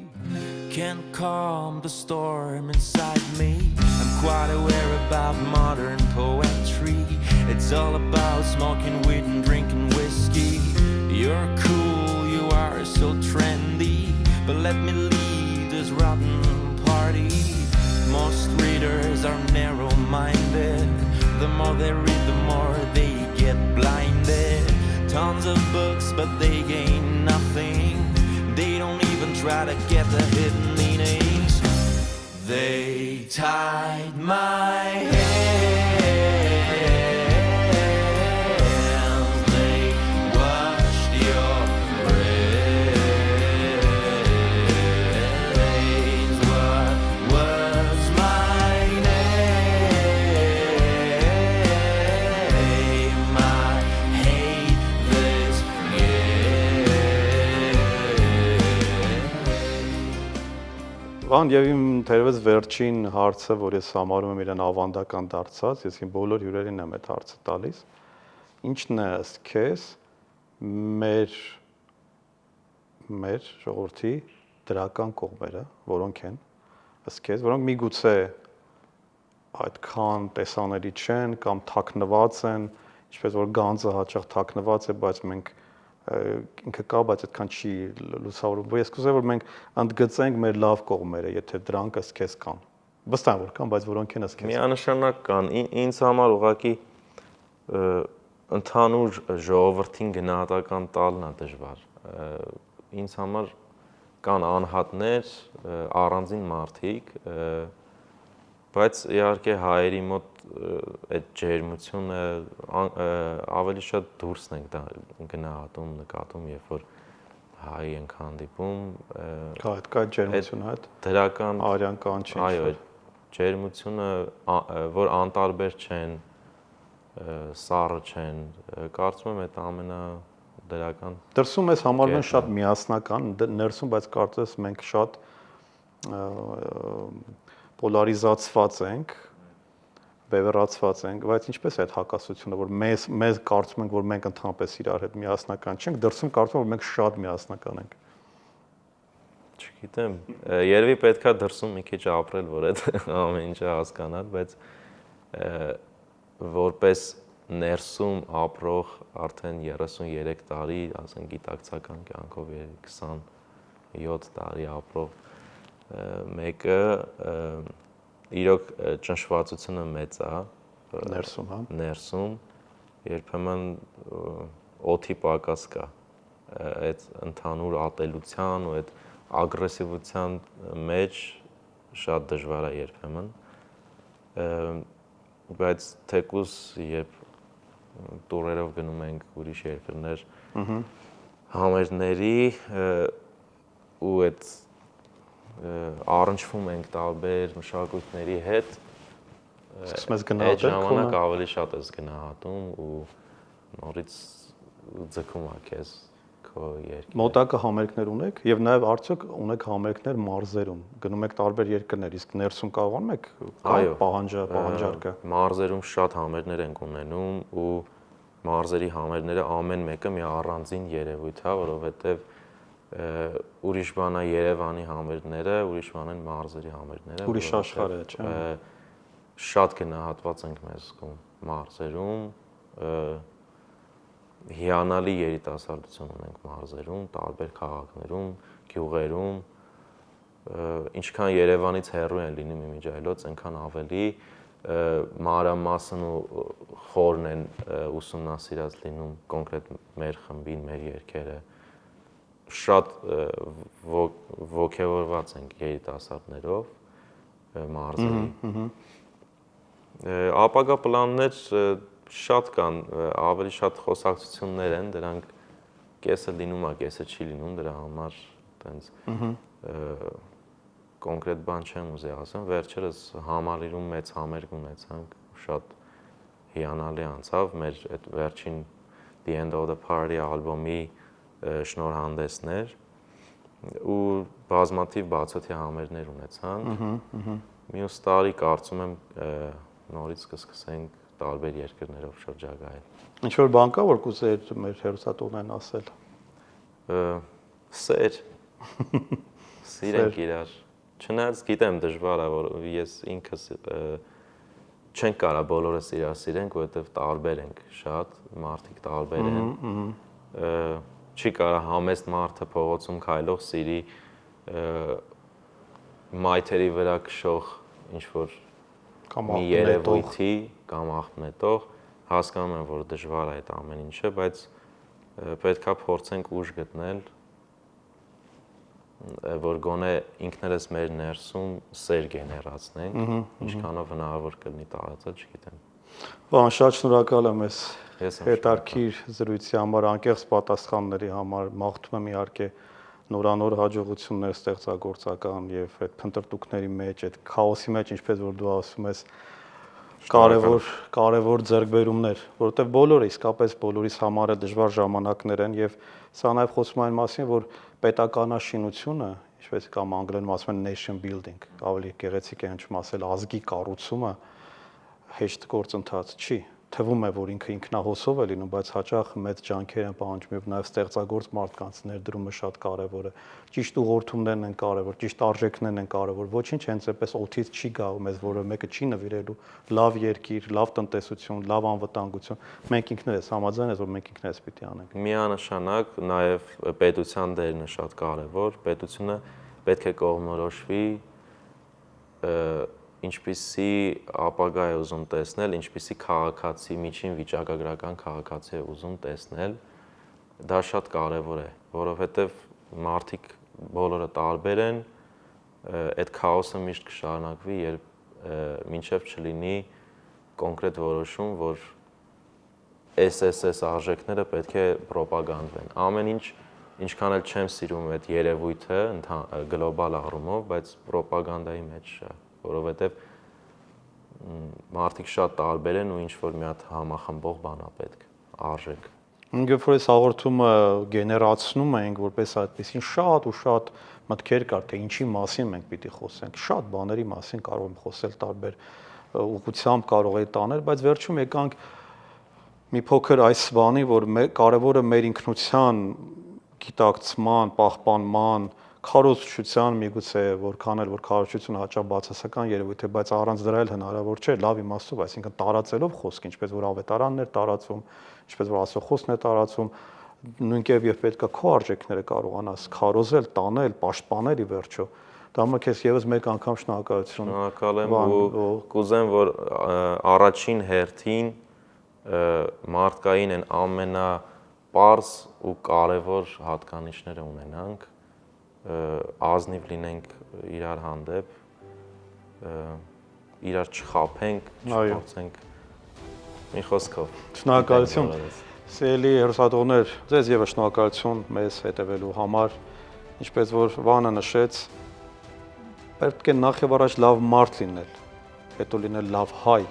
can't calm the storm inside me. I'm quite aware about modern poetry. It's all about smoking weed and drinking whiskey. You're cool, you are so trendy. but let me lead this rotten party. Most readers are narrow-minded. The more they read, the more they get blinded. Tons of books, but they gain nothing. They don't even try to get the hidden meanings. They tied my hands. They washed your brains. What was my name? I hate this game. Վան եւ իմ թերևս վերջին հարցը, որ ես համարում եմ իրեն ավանդական դարձած, ես իմ բոլոր հյուրերին եմ այդ հարցը տալիս։ Ինչն է ըստ քեզ մեր ժողովրդի դրական կողմերը, որոնք են ըստ քեզ, որոնք միգուցե այդքան տեսանելի չեն կամ թաքնված են, ինչպես որ գանձը հաճախ թաքնված է, բայց մենք ինքը կա, բայց այդքան չի լուսավորվում։ Ես կուզեի որ մենք ընդգծենք մեր լավ կողմերը, եթե դրանք ըստ քեզ կան։ Վստահ եմ որ կան, բայց որոնք են ըստ քեզ։ Միանշանակ կան։ Ինձ համար ուղղակի ընդհանուր ժողովրդին գնահատական տալն է դժվար։ Ինձ համար կան անհատներ, առանձին մարդիկ, բայց իհարկե հայերի մոտ այդ ջերմությունը ավելի շատ դուրսն ենք դա գնահատում, նկատում, երբ որ հայ ենք հանդիպում, կա այդ ջերմությունը, այդ դրական արյան կան չի։ այո, ջերմությունը, որ անտարբեր չեն, սառը չեն, կարծում եմ այդ ամենադրական։ Դրսում ես համարվում են շատ միասնական, ներսում բայց կարծես մենք շատ պոլարիզացված ենք, բևեռացված ենք, բայց ինչպես է այդ հակասությունը, որ մեզ կարծում ենք, որ մենք ընդհանրապես իրար հետ միասնական չենք, դրսում կարծում եմ, որ մենք շատ միասնական ենք։ Չգիտեմ, երևի պետքա դրսում մի քիչ ապրել, որ այդ ամեն ինչը հասկանալ, բայց որպես ներսում ապրող արդեն 33 տարի, ասենք գիտակցական կյանքով 27 տարի ապրող մեկը իրոք ճնշվածությունը մեծ է ներսում, հա։ Ներսում երբեմն օդի պակաս կա այդ ընդհանուր ատելության ու այդ ագրեսիվության մեջ շատ դժվար է երբեմն բայց թեկուզ երբ տուրերով գնում ենք ուրիշ երկրներ համերների ու այդ առնչվում ենք տարբեր մշակույթների հետ սկսում ես գնահատել ժամանակ ավելի շատ ես գնահատում ու նորից ձգում է քեզ քո երկիրը մոտակա համերգներ ունեք եւ նաեւ արդյոք ունեք համերգներ մարզերում գնում եք տարբեր երկրներ իսկ ներսում կարողանում եք պահանջարկը մարզերում շատ համերգներ ենք ունենում ու մարզերի համերգները ամեն մեկը մի առանձին երևույթ է որովհետեւ ուրիշ բան է Երևանի համերգները, ուրիշ բան են մարզերի համերգները։ Ուրիշ աշխարհ է, չէ՞։ Շատ գնահատված ենք մեզ զգում մարզերում, հիանալի երիտասարդություն ունենք մարզերում, տարբեր քաղաքներում, գյուղերում, ինչքան Երևանից հեռու են լինում իմիջայլոց, այնքան ավելի մանրամասն ու խորն են ուսումնասիրած լինում կոնկրետ մեր խմբին, մեր երգերը։ Շատ ոգևորված ենք երիտասարդներով մարզերի։ Ապագա պլաններ շատ կան, ավելի շատ խոսակցություններ են, դրանք կեսը լինում է, կեսը չի լինում, դրա համար տենց կոնկրետ բան չեմ ուզի ասեմ, վերջերս համալիրում մեծ համերգ ունեցանք, շատ հիանալի անցավ, մեր այդ վերջին The End of the Party ալբոմի շնորհանդեսներ ու բազմաթիվ բացօթյա համերգներ ունեցան։ Մյուս տարի կարծում եմ նորից կսկսենք տարբեր երկրներով շրջագայել։ Ինչ որ բան կա, որ կուզեիր մեր հերոսատողներն ասել։ Սեր։ Սիրենք իրար։ Չնայած գիտեմ դժվար է, որ ես ինքս չենք կարա բոլորս իրար սիրենք, որովհետև տարբեր ենք շատ, մարդիկ տարբեր են։ Չի կարա համեստ մարդը փողոցում քայլող սիրի մայթերի վրա քշող ինչ որ կամ մի երևույթի կամ աղբնետող հասկանում եմ, որ դժվար է այդ ամեն ինչը, բայց պետքա փորձենք ուժ գտնել, որ գոնե ինքներս մեր ներսում սեր գեներացնենք, ինչքանով հնարավոր կլինի տարածել, չգիտեմ։ Վան, շատ շնորհակալ եմ ես Ես եմ հետարքիր զրույցի համար, անկեղծ պատասխանների համար, մաղթում եմ իհարկե նորանոր հաջողություններ ստեղծագործական եւ այդ փնտրտուքների մեջ, այդ քաոսի մեջ, ինչպես որ դու ասում ես, կարևոր ձեռքբերումներ, որովհետեւ բոլորը իսկապես բոլորիս համար է դժվար ժամանակներ են եւ սա նաեւ խոսում այն մասին, որ պետականաշինությունը, ինչպես կամ անգլերեն ասում են nation building, ավելի գեղեցիկ է հնչում ասել ազգի կառուցումը հեշտ գործընթաց չի։ Թվում է, որ ինքը ինքնահոսով է լինում, բայց հաճախ մեծ ջանքեր են պահանջում եւ նաեւ ստեղծագործ մարդկանց ներդրումը շատ կարեւոր է։ Ճիշտ ուղղորդումներն են կարեւոր, ճիշտ արժեքներն են կարեւոր։ Ոչինչ հենց այնպես օթից չի գա, մեզ որը մեկը չի նվիրելու լավ երկիր, լավ տնտեսություն, լավ անվտանգություն։ Մենք ինքներս համաձայն ես, որ մենք ինքներս պիտի անենք։ Միանշանակ նաեւ պետության դերն է շատ կարեւոր։ Պետությունը պետք է կողմնորոշվի ինչպիսի ապագա է ուզում տեսնել, ինչպիսի քաղաքացի, միջին վիճակագրական քաղաքացի է ուզում տեսնել, դա շատ կարևոր է, որովհետև մարդիկ բոլորը տարբեր են, այդ քաոսը միշտ կշարունակվի, երբ մինչև չլինի կոնկրետ որոշում, որ այս արժեքները պետք է պրոպագանդվեն։ Ամեն ինչ, ինչքան էլ չեմ սիրում այդ երևույթը գլոբալ առումով, բայց պրոպագանդայի մեջ չէ, որովհետև մարդիկ շատ տարբեր են ու ինչ-որ մի հատ համախմբող բան է պետք, արժեք։ Երբ որ այս հաղորդումը գեներացնում ենք, որպես այդպեսին շատ ու շատ մտքեր կար, թե ինչի մասին մենք պիտի խոսենք, շատ բաների մասին կարող եմ խոսել, տարբեր ուղղությամբ կարող էի տանել, բայց վերջում եկանք մի փոքր այս բանի, որ կարևորը մեր ինքնության գիտակցման, պահպանման, քարոզչության միգուցե որքան էլ որ քարոզչությունը հաճախ բացասական երևույթ է, բայց առանց դրա էլ հնարավոր չէ լավ իմաստով, այսինքն տարածելով խոսք, ինչպես որ ավետարանն էր տարածում, ինչպես որ ասոխոսն է տարածում, նույնքեւ եւ պետքա քո արժեքները կարողանաս քարոզել, տանել, պաշտպանել ի վերջո։ Դա համար քեզ եւս մեկ անգամ շնորհակալություն։ Շնորհակալ եմ ու կուզեմ, որ առաջին հերթին մարդկային են ամենապարզ ու կարևոր հատկանիշները ունենանք, ազնիվ լինենք իրար հանդեպ, իրար չխաբենք, չփորձենք մի խոսքով։ Շնորհակալություն։ Սիրելի հեռուստադիտողներ, ձեզ եւս շնորհակալություն մեզ հետևելու համար, ինչպես որ Վանը նշեց, պետք է նախ եւ առաջ լավ մարդ լինել, հետո լինել լավ հայ,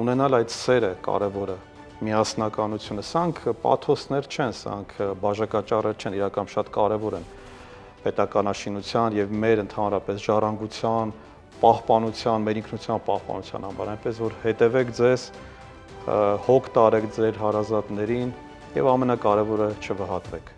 ունենալ այդ սերը կարևորը, միասնականությունը, սրանք պաթոսներ չեն, սրանք բաժակաճառեր չեն, իրական շատ կարևոր են պետականաշինության եւ մեր ընդհանրապես ժառանգության, պահպանության, մեր ինքնության պահպանության համար, այնպես որ հետևեք ձեզ, հոգ տարեք ձեր հարազատներին եւ ամենակարևորը չվհատվեք։